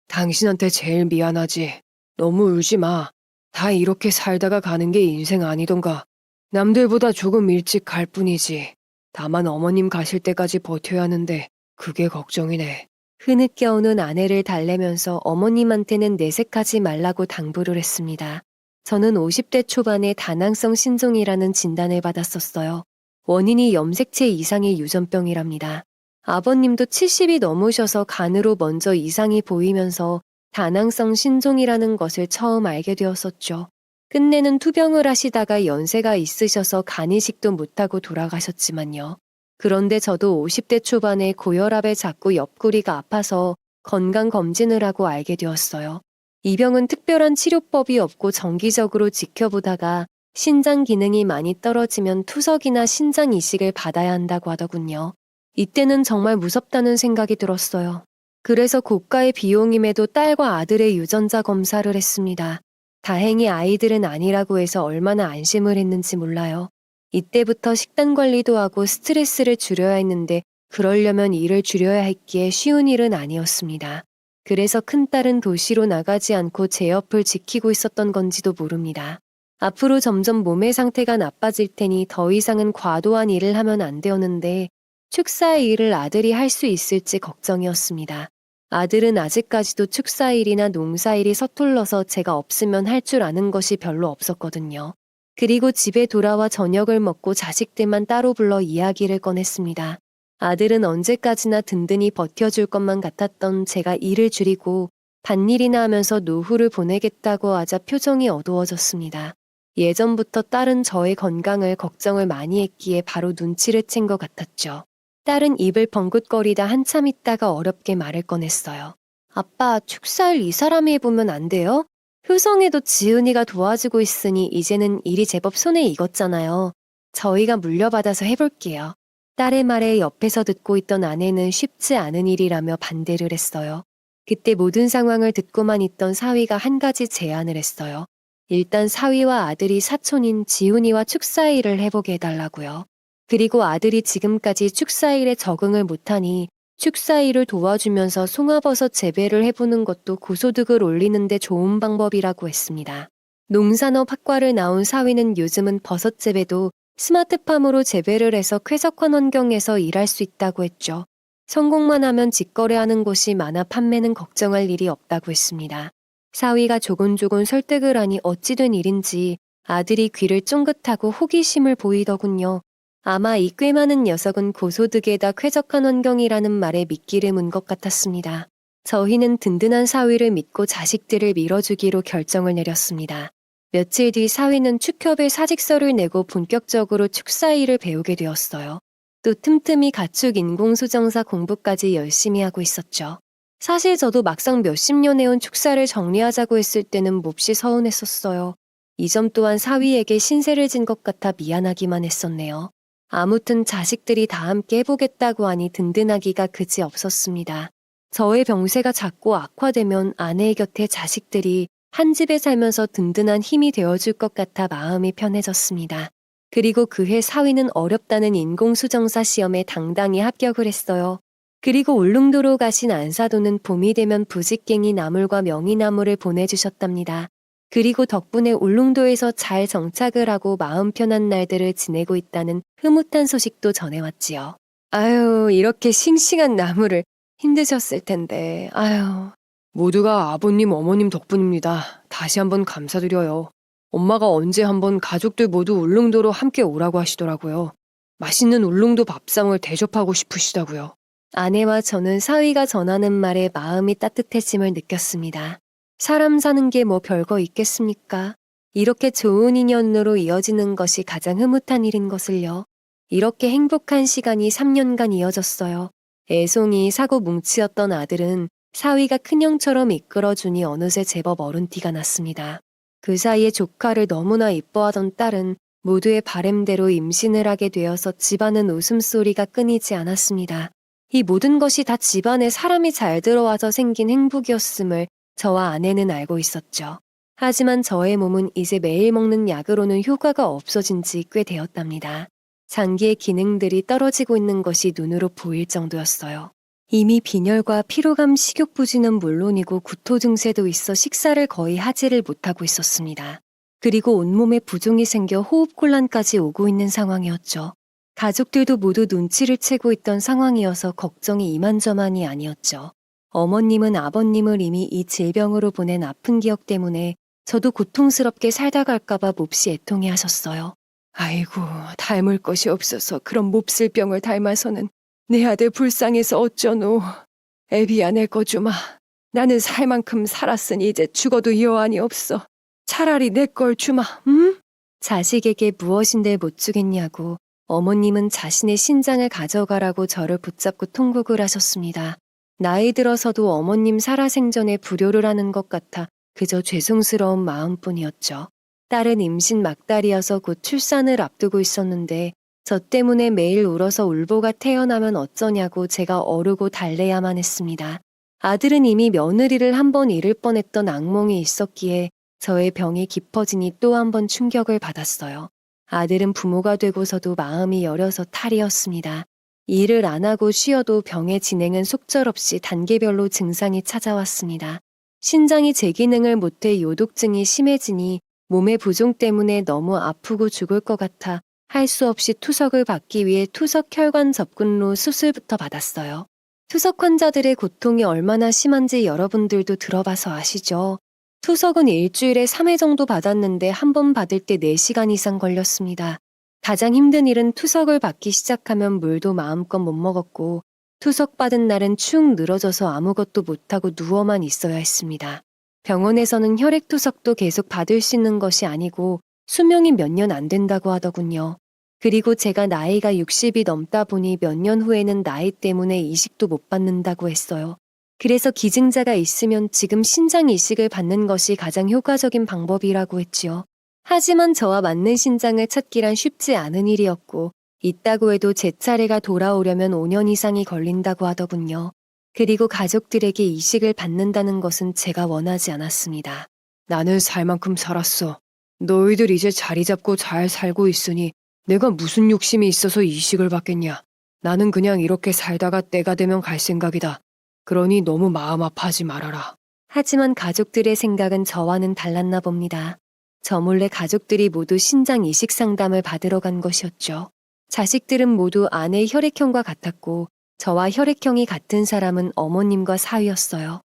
당신한테 제일 미안하지. 너무 울지 마. 다 이렇게 살다가 가는 게 인생 아니던가. 남들보다 조금 일찍 갈 뿐이지. 다만 어머님 가실 때까지 버텨야 하는데 그게 걱정이네. 흐느껴 오는 아내를 달래면서 어머님한테는 내색하지 말라고 당부를 했습니다. 저는 50대 초반에 다낭성 신종이라는 진단을 받았었어요. 원인이 염색체 이상의 유전병이랍니다. 아버님도 70이 넘으셔서 간으로 먼저 이상이 보이면서 다낭성 신종이라는 것을 처음 알게 되었었죠. 끝내는 투병을 하시다가 연세가 있으셔서 간 이식도 못하고 돌아가셨지만요. 그런데 저도 50대 초반에 고혈압에 자꾸 옆구리가 아파서 건강검진을 하고 알게 되었어요. 이 병은 특별한 치료법이 없고 정기적으로 지켜보다가 신장 기능이 많이 떨어지면 투석이나 신장 이식을 받아야 한다고 하더군요. 이때는 정말 무섭다는 생각이 들었어요. 그래서 고가의 비용임에도 딸과 아들의 유전자 검사를 했습니다. 다행히 아이들은 아니라고 해서 얼마나 안심을 했는지 몰라요. 이때부터 식단 관리도 하고 스트레스를 줄여야 했는데 그러려면 일을 줄여야 했기에 쉬운 일은 아니었습니다. 그래서 큰딸은 도시로 나가지 않고 제 옆을 지키고 있었던 건지도 모릅니다. 앞으로 점점 몸의 상태가 나빠질 테니 더 이상은 과도한 일을 하면 안 되었는데 축사의 일을 아들이 할 수 있을지 걱정이었습니다. 아들은 아직까지도 축사일이나 농사일이 서툴러서 제가 없으면 할 줄 아는 것이 별로 없었거든요. 그리고 집에 돌아와 저녁을 먹고 자식들만 따로 불러 이야기를 꺼냈습니다. 아들은 언제까지나 든든히 버텨줄 것만 같았던 제가 일을 줄이고 밭일이나 하면서 노후를 보내겠다고 하자 표정이 어두워졌습니다. 예전부터 딸은 저의 건강을 걱정을 많이 했기에 바로 눈치를 챈 것 같았죠. 딸은 입을 벙긋거리다 한참 있다가 어렵게 말을 꺼냈어요. 아빠, 축사일 이 사람이 해보면 안 돼요? 효성에도 지은이가 도와주고 있으니 이제는 일이 제법 손에 익었잖아요. 저희가 물려받아서 해볼게요. 딸의 말에 옆에서 듣고 있던 아내는 쉽지 않은 일이라며 반대를 했어요. 그때 모든 상황을 듣고만 있던 사위가 한 가지 제안을 했어요. 일단 사위와 아들이 사촌인 지훈이와 축사일을 해보게 해달라고요. 그리고 아들이 지금까지 축사일에 적응을 못하니 축사일을 도와주면서 송화버섯 재배를 해보는 것도 고소득을 올리는 데 좋은 방법이라고 했습니다. 농산업학과를 나온 사위는 요즘은 버섯 재배도 스마트팜으로 재배를 해서 쾌적한 환경에서 일할 수 있다고 했죠. 성공만 하면 직거래하는 곳이 많아 판매는 걱정할 일이 없다고 했습니다. 사위가 조곤조곤 설득을 하니 어찌 된 일인지 아들이 귀를 쫑긋하고 호기심을 보이더군요. 아마 이 꽤 많은 녀석은 고소득에다 쾌적한 환경이라는 말에 미끼를 문 것 같았습니다. 저희는 든든한 사위를 믿고 자식들을 밀어주기로 결정을 내렸습니다. 며칠 뒤 사위는 축협에 사직서를 내고 본격적으로 축사일을 배우게 되었어요. 또 틈틈이 가축 인공수정사 공부까지 열심히 하고 있었죠. 사실 저도 막상 몇십 년 해온 축사를 정리하자고 했을 때는 몹시 서운했었어요. 이 점 또한 사위에게 신세를 진 것 같아 미안하기만 했었네요. 아무튼 자식들이 다 함께 해보겠다고 하니 든든하기가 그지 없었습니다. 저의 병세가 자꾸 악화되면 아내의 곁에 자식들이 한 집에 살면서 든든한 힘이 되어줄 것 같아 마음이 편해졌습니다. 그리고 그해 사위는 어렵다는 인공수정사 시험에 당당히 합격을 했어요. 그리고 울릉도로 가신 안사도는 봄이 되면 부직갱이 나물과 명이나물을 보내주셨답니다. 그리고 덕분에 울릉도에서 잘 정착을 하고 마음 편한 날들을 지내고 있다는 흐뭇한 소식도 전해왔지요. 아유, 이렇게 싱싱한 나물을 힘드셨을 텐데, 아유. 모두가 아버님, 어머님 덕분입니다. 다시 한번 감사드려요. 엄마가 언제 한번 가족들 모두 울릉도로 함께 오라고 하시더라고요. 맛있는 울릉도 밥상을 대접하고 싶으시다고요. 아내와 저는 사위가 전하는 말에 마음이 따뜻해짐을 느꼈습니다. 사람 사는 게 뭐 별거 있겠습니까? 이렇게 좋은 인연으로 이어지는 것이 가장 흐뭇한 일인 것을요. 이렇게 행복한 시간이 3년간 이어졌어요. 애송이 사고 뭉치였던 아들은 사위가 큰형처럼 이끌어주니 어느새 제법 어른티가 났습니다. 그 사이에 조카를 너무나 이뻐하던 딸은 모두의 바램대로 임신을 하게 되어서 집안은 웃음소리가 끊이지 않았습니다. 이 모든 것이 다 집안에 사람이 잘 들어와서 생긴 행복이었음을 저와 아내는 알고 있었죠. 하지만 저의 몸은 이제 매일 먹는 약으로는 효과가 없어진 지 꽤 되었답니다. 장기의 기능들이 떨어지고 있는 것이 눈으로 보일 정도였어요. 이미 빈혈과 피로감, 식욕부진은 물론이고 구토 증세도 있어 식사를 거의 하지를 못하고 있었습니다. 그리고 온몸에 부종이 생겨 호흡곤란까지 오고 있는 상황이었죠. 가족들도 모두 눈치를 채고 있던 상황이어서 걱정이 이만저만이 아니었죠. 어머님은 아버님을 이미 이 질병으로 보낸 아픈 기억 때문에 저도 고통스럽게 살다 갈까봐 몹시 애통해 하셨어요. 아이고, 닮을 것이 없어서 그런 몹쓸 병을 닮아서는 내 아들 불쌍해서 어쩌노. 애비야 내 거 주마. 나는 살 만큼 살았으니 이제 죽어도 여한이 없어. 차라리 내 걸 주마, 응? 자식에게 무엇인데 못 주겠냐고 어머님은 자신의 신장을 가져가라고 저를 붙잡고 통곡을 하셨습니다. 나이 들어서도 어머님 살아생전에 불효를 하는 것 같아 그저 죄송스러운 마음뿐이었죠. 딸은 임신 막달이어서 곧 출산을 앞두고 있었는데 저 때문에 매일 울어서 울보가 태어나면 어쩌냐고 제가 어르고 달래야만 했습니다. 아들은 이미 며느리를 한 번 잃을 뻔했던 악몽이 있었기에 저의 병이 깊어지니 또 한 번 충격을 받았어요. 아들은 부모가 되고서도 마음이 여려서 탈이었습니다. 일을 안 하고 쉬어도 병의 진행은 속절없이 단계별로 증상이 찾아왔습니다. 신장이 제 기능을 못해 요독증이 심해지니 몸의 부종 때문에 너무 아프고 죽을 것 같아 할 수 없이 투석을 받기 위해 투석 혈관 접근로 수술부터 받았어요. 투석 환자들의 고통이 얼마나 심한지 여러분들도 들어봐서 아시죠? 투석은 일주일에 3회 정도 받았는데 한 번 받을 때 4시간 이상 걸렸습니다. 가장 힘든 일은 투석을 받기 시작하면 물도 마음껏 못 먹었고 투석 받은 날은 축 늘어져서 아무것도 못하고 누워만 있어야 했습니다. 병원에서는 혈액 투석도 계속 받을 수 있는 것이 아니고 수명이 몇 년 안 된다고 하더군요. 그리고 제가 나이가 60이 넘다 보니 몇 년 후에는 나이 때문에 이식도 못 받는다고 했어요. 그래서 기증자가 있으면 지금 신장 이식을 받는 것이 가장 효과적인 방법이라고 했지요. 하지만 저와 맞는 신장을 찾기란 쉽지 않은 일이었고 있다고 해도 제 차례가 돌아오려면 5년 이상이 걸린다고 하더군요. 그리고 가족들에게 이식을 받는다는 것은 제가 원하지 않았습니다. 나는 살 만큼 살았어. 너희들 이제 자리 잡고 잘 살고 있으니 내가 무슨 욕심이 있어서 이식을 받겠냐. 나는 그냥 이렇게 살다가 때가 되면 갈 생각이다. 그러니 너무 마음 아파하지 말아라. 하지만 가족들의 생각은 저와는 달랐나 봅니다. 저 몰래 가족들이 모두 신장 이식 상담을 받으러 간 것이었죠. 자식들은 모두 아내 혈액형과 같았고 저와 혈액형이 같은 사람은 어머님과 사위였어요.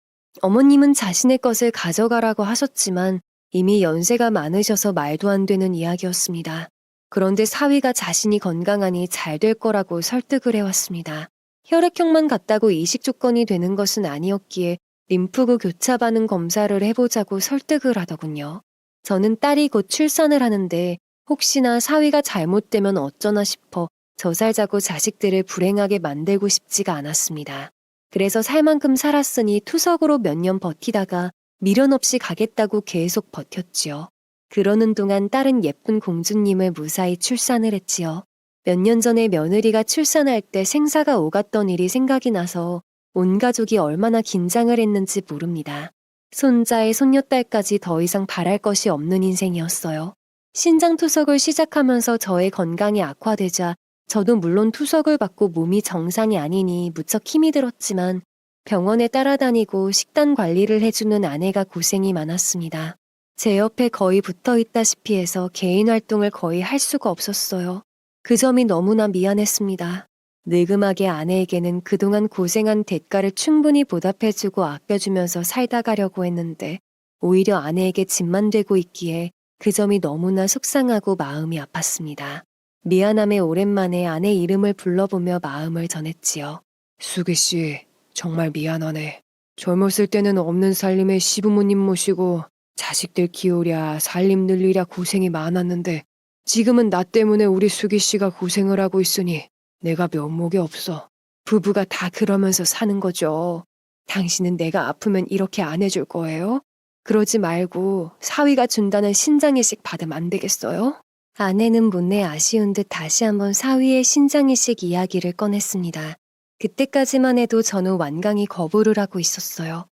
어머님은 자신의 것을 가져가라고 하셨지만 이미 연세가 많으셔서 말도 안 되는 이야기였습니다. 그런데 사위가 자신이 건강하니 잘 될 거라고 설득을 해왔습니다. 혈액형만 같다고 이식 조건이 되는 것은 아니었기에 림프구 교차 반응 검사를 해보자고 설득을 하더군요. 저는 딸이 곧 출산을 하는데 혹시나 사위가 잘못되면 어쩌나 싶어 저 살자고 자식들을 불행하게 만들고 싶지가 않았습니다. 그래서 살 만큼 살았으니 투석으로 몇 년 버티다가 미련 없이 가겠다고 계속 버텼지요. 그러는 동안 딸은 예쁜 공주님을 무사히 출산을 했지요. 몇 년 전에 며느리가 출산할 때 생사가 오갔던 일이 생각이 나서 온 가족이 얼마나 긴장을 했는지 모릅니다. 손자의 손녀딸까지 더 이상 바랄 것이 없는 인생이었어요. 신장 투석을 시작하면서 저의 건강이 악화되자 저도 물론 투석을 받고 몸이 정상이 아니니 무척 힘이 들었지만 병원에 따라다니고 식단 관리를 해주는 아내가 고생이 많았습니다. 제 옆에 거의 붙어 있다시피 해서 개인 활동을 거의 할 수가 없었어요. 그 점이 너무나 미안했습니다. 느금하게 아내에게는 그동안 고생한 대가를 충분히 보답해주고 아껴주면서 살다 가려고 했는데 오히려 아내에게 짐만 되고 있기에 그 점이 너무나 속상하고 마음이 아팠습니다. 미안함에 오랜만에 아내 이름을 불러보며 마음을 전했지요. 수기 씨, 정말 미안하네. 젊었을 때는 없는 살림에 시부모님 모시고 자식들 키우랴 살림 늘리랴 고생이 많았는데 지금은 나 때문에 우리 수기 씨가 고생을 하고 있으니 내가 면목이 없어. 부부가 다 그러면서 사는 거죠. 당신은 내가 아프면 이렇게 안 해줄 거예요? 그러지 말고 사위가 준다는 신장이식 받으면 안 되겠어요? 아내는 못내 아쉬운 듯 다시 한번 사위의 신장이식 이야기를 꺼냈습니다. 그때까지만 해도 저는 완강히 거부를 하고 있었어요.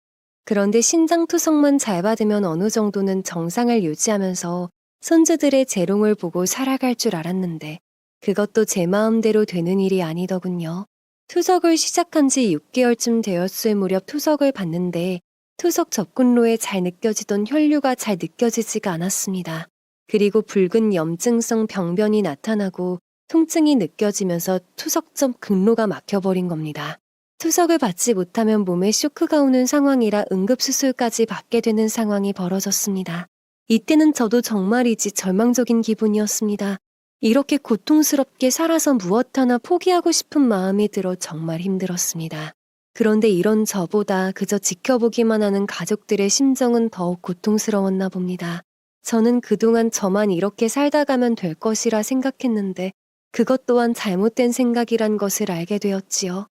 그런데 신장 투석만 잘 받으면 어느 정도는 정상을 유지하면서 손주들의 재롱을 보고 살아갈 줄 알았는데 그것도 제 마음대로 되는 일이 아니더군요. 투석을 시작한 지 6개월쯤 되었을 무렵 투석을 받는데 투석 접근로에 잘 느껴지던 혈류가 잘 느껴지지가 않았습니다. 그리고 붉은 염증성 병변이 나타나고 통증이 느껴지면서 투석점 근로가 막혀버린 겁니다. 투석을 받지 못하면 몸에 쇼크가 오는 상황이라 응급수술까지 받게 되는 상황이 벌어졌습니다. 이때는 저도 정말이지 절망적인 기분이었습니다. 이렇게 고통스럽게 살아서 무엇 하나 포기하고 싶은 마음이 들어 정말 힘들었습니다. 그런데 이런 저보다 그저 지켜보기만 하는 가족들의 심정은 더욱 고통스러웠나 봅니다. 저는 그동안 저만 이렇게 살다 가면 될 것이라 생각했는데 그것 또한 잘못된 생각이란 것을 알게 되었지요.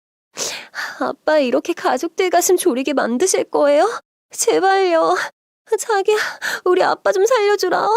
아빠 이렇게 가족들 가슴 졸이게 만드실 거예요? 제발요. 자기야, 우리 아빠 좀 살려주라.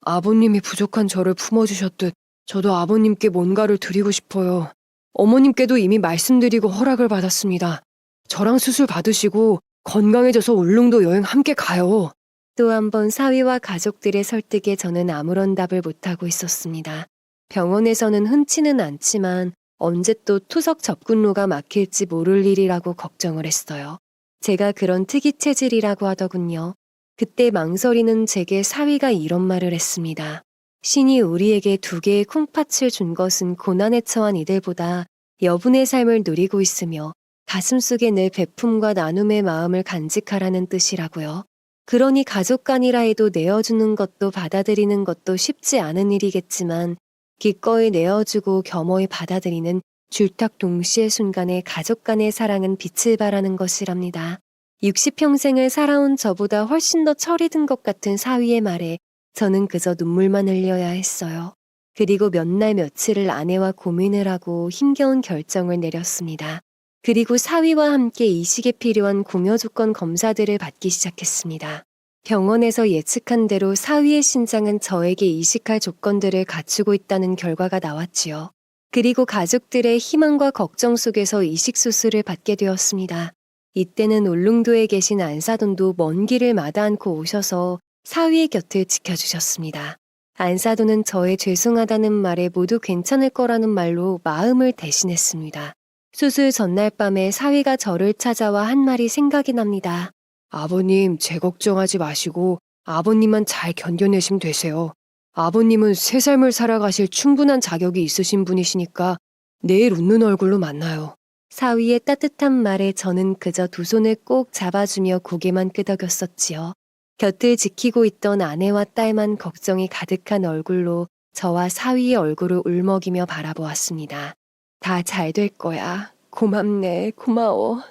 아버님이 부족한 저를 품어주셨듯 저도 아버님께 뭔가를 드리고 싶어요. 어머님께도 이미 말씀드리고 허락을 받았습니다. 저랑 수술 받으시고 건강해져서 울릉도 여행 함께 가요. 또 한 번 사위와 가족들의 설득에 저는 아무런 답을 못하고 있었습니다. 병원에서는 흔치는 않지만 언제 또 투석 접근로가 막힐지 모를 일이라고 걱정을 했어요. 제가 그런 특이 체질이라고 하더군요. 그때 망설이는 제게 사위가 이런 말을 했습니다. 신이 우리에게 2개의 콩팥을 준 것은 고난에 처한 이들보다 여분의 삶을 누리고 있으며 가슴속에 늘 베품과 나눔의 마음을 간직하라는 뜻이라고요. 그러니 가족 간이라 해도 내어주는 것도 받아들이는 것도 쉽지 않은 일이겠지만 기꺼이 내어주고 겸허히 받아들이는 줄탁 동시의 순간에 가족 간의 사랑은 빛을 발하는 것이랍니다. 60평생을 살아온 저보다 훨씬 더 철이 든 것 같은 사위의 말에 저는 그저 눈물만 흘려야 했어요. 그리고 몇 날 며칠을 아내와 고민을 하고 힘겨운 결정을 내렸습니다. 그리고 사위와 함께 이식에 필요한 공여 조건 검사들을 받기 시작했습니다. 병원에서 예측한 대로 사위의 신장은 저에게 이식할 조건들을 갖추고 있다는 결과가 나왔지요. 그리고 가족들의 희망과 걱정 속에서 이식 수술을 받게 되었습니다. 이때는 울릉도에 계신 안사돈도 먼 길을 마다 않고 오셔서 사위의 곁을 지켜주셨습니다. 안사돈은 저의 죄송하다는 말에 모두 괜찮을 거라는 말로 마음을 대신했습니다. 수술 전날 밤에 사위가 저를 찾아와 한 말이 생각이 납니다. 아버님, 제 걱정하지 마시고 아버님만 잘 견뎌내시면 되세요. 아버님은 새 삶을 살아가실 충분한 자격이 있으신 분이시니까 내일 웃는 얼굴로 만나요. 사위의 따뜻한 말에 저는 그저 2 손을 꼭 잡아주며 고개만 끄덕였었지요. 곁을 지키고 있던 아내와 딸만 걱정이 가득한 얼굴로 저와 사위의 얼굴을 울먹이며 바라보았습니다. 다 잘 될 거야. 고맙네. 고마워.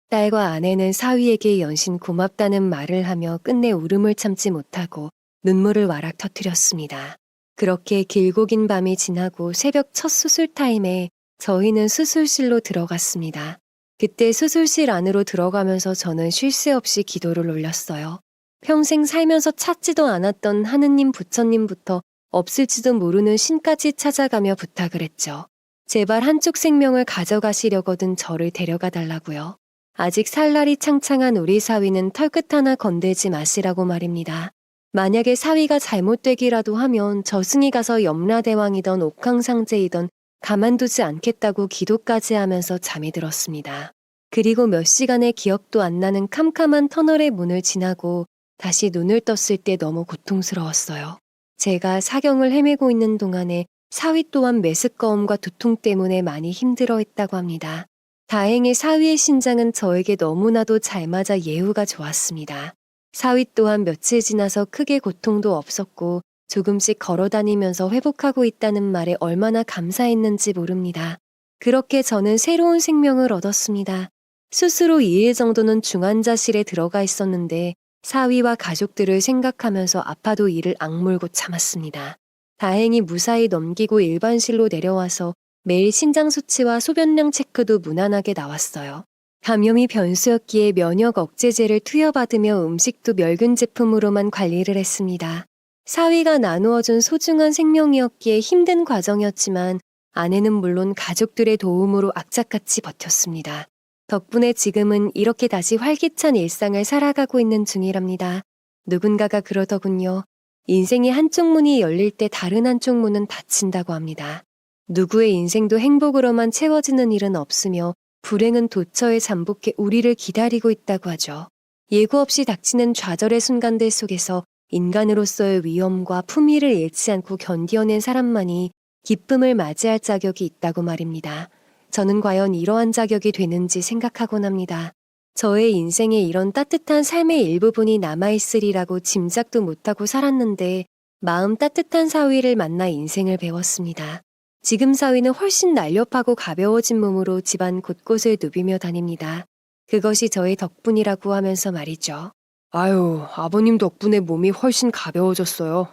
딸과 아내는 사위에게 연신 고맙다는 말을 하며 끝내 울음을 참지 못하고 눈물을 와락 터뜨렸습니다. 그렇게 길고 긴 밤이 지나고 새벽 첫 수술 타임에 저희는 수술실로 들어갔습니다. 그때 수술실 안으로 들어가면서 저는 쉴 새 없이 기도를 올렸어요. 평생 살면서 찾지도 않았던 하느님 부처님부터 없을지도 모르는 신까지 찾아가며 부탁을 했죠. 제발 한쪽 생명을 가져가시려거든 저를 데려가 달라고요. 아직 살 날이 창창한 우리 사위는 털끝 하나 건들지 마시라고 말입니다. 만약에 사위가 잘못되기라도 하면 저승이 가서 염라대왕이던 옥황상제이던 가만두지 않겠다고 기도까지 하면서 잠이 들었습니다. 그리고 몇 시간의 기억도 안 나는 캄캄한 터널의 문을 지나고 다시 눈을 떴을 때 너무 고통스러웠어요. 제가 사경을 헤매고 있는 동안에 사위 또한 메스꺼움과 두통 때문에 많이 힘들어했다고 합니다. 다행히 사위의 신장은 저에게 너무나도 잘 맞아 예후가 좋았습니다. 사위 또한 며칠 지나서 크게 고통도 없었고 조금씩 걸어다니면서 회복하고 있다는 말에 얼마나 감사했는지 모릅니다. 그렇게 저는 새로운 생명을 얻었습니다. 수술 후 2일 정도는 중환자실에 들어가 있었는데 사위와 가족들을 생각하면서 아파도 이를 악물고 참았습니다. 다행히 무사히 넘기고 일반실로 내려와서 매일 신장 수치와 소변량 체크도 무난하게 나왔어요. 감염이 변수였기에 면역 억제제를 투여받으며 음식도 멸균 제품으로만 관리를 했습니다. 사위가 나누어준 소중한 생명이었기에 힘든 과정이었지만 아내는 물론 가족들의 도움으로 악착같이 버텼습니다. 덕분에 지금은 이렇게 다시 활기찬 일상을 살아가고 있는 중이랍니다. 누군가가 그러더군요. 인생의 한쪽 문이 열릴 때 다른 한쪽 문은 닫힌다고 합니다. 누구의 인생도 행복으로만 채워지는 일은 없으며 불행은 도처에 잠복해 우리를 기다리고 있다고 하죠. 예고 없이 닥치는 좌절의 순간들 속에서 인간으로서의 위험과 품위를 잃지 않고 견뎌낸 사람만이 기쁨을 맞이할 자격이 있다고 말입니다. 저는 과연 이러한 자격이 되는지 생각하곤 합니다. 저의 인생에 이런 따뜻한 삶의 일부분이 남아있으리라고 짐작도 못하고 살았는데 마음 따뜻한 사위를 만나 인생을 배웠습니다. 지금 사위는 훨씬 날렵하고 가벼워진 몸으로 집안 곳곳을 누비며 다닙니다. 그것이 저의 덕분이라고 하면서 말이죠. 아유, 아버님 덕분에 몸이 훨씬 가벼워졌어요.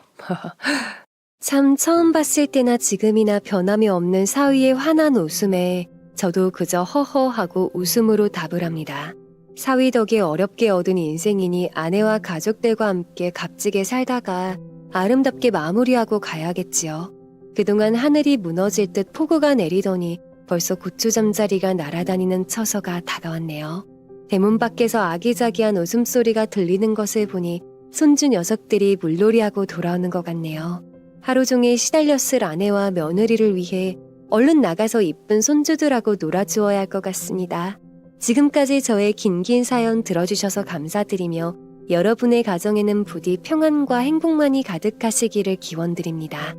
참 처음 봤을 때나 지금이나 변함이 없는 사위의 환한 웃음에 저도 그저 허허하고 웃음으로 답을 합니다. 사위 덕에 어렵게 얻은 인생이니 아내와 가족들과 함께 값지게 살다가 아름답게 마무리하고 가야겠지요. 그동안 하늘이 무너질 듯 폭우가 내리더니 벌써 고추 잠자리가 날아다니는 처서가 다가왔네요. 대문 밖에서 아기자기한 웃음소리가 들리는 것을 보니 손주 녀석들이 물놀이하고 돌아오는 것 같네요. 하루 종일 시달렸을 아내와 며느리를 위해 얼른 나가서 이쁜 손주들하고 놀아주어야 할 것 같습니다. 지금까지 저의 긴 사연 들어주셔서 감사드리며 여러분의 가정에는 부디 평안과 행복만이 가득하시기를 기원드립니다.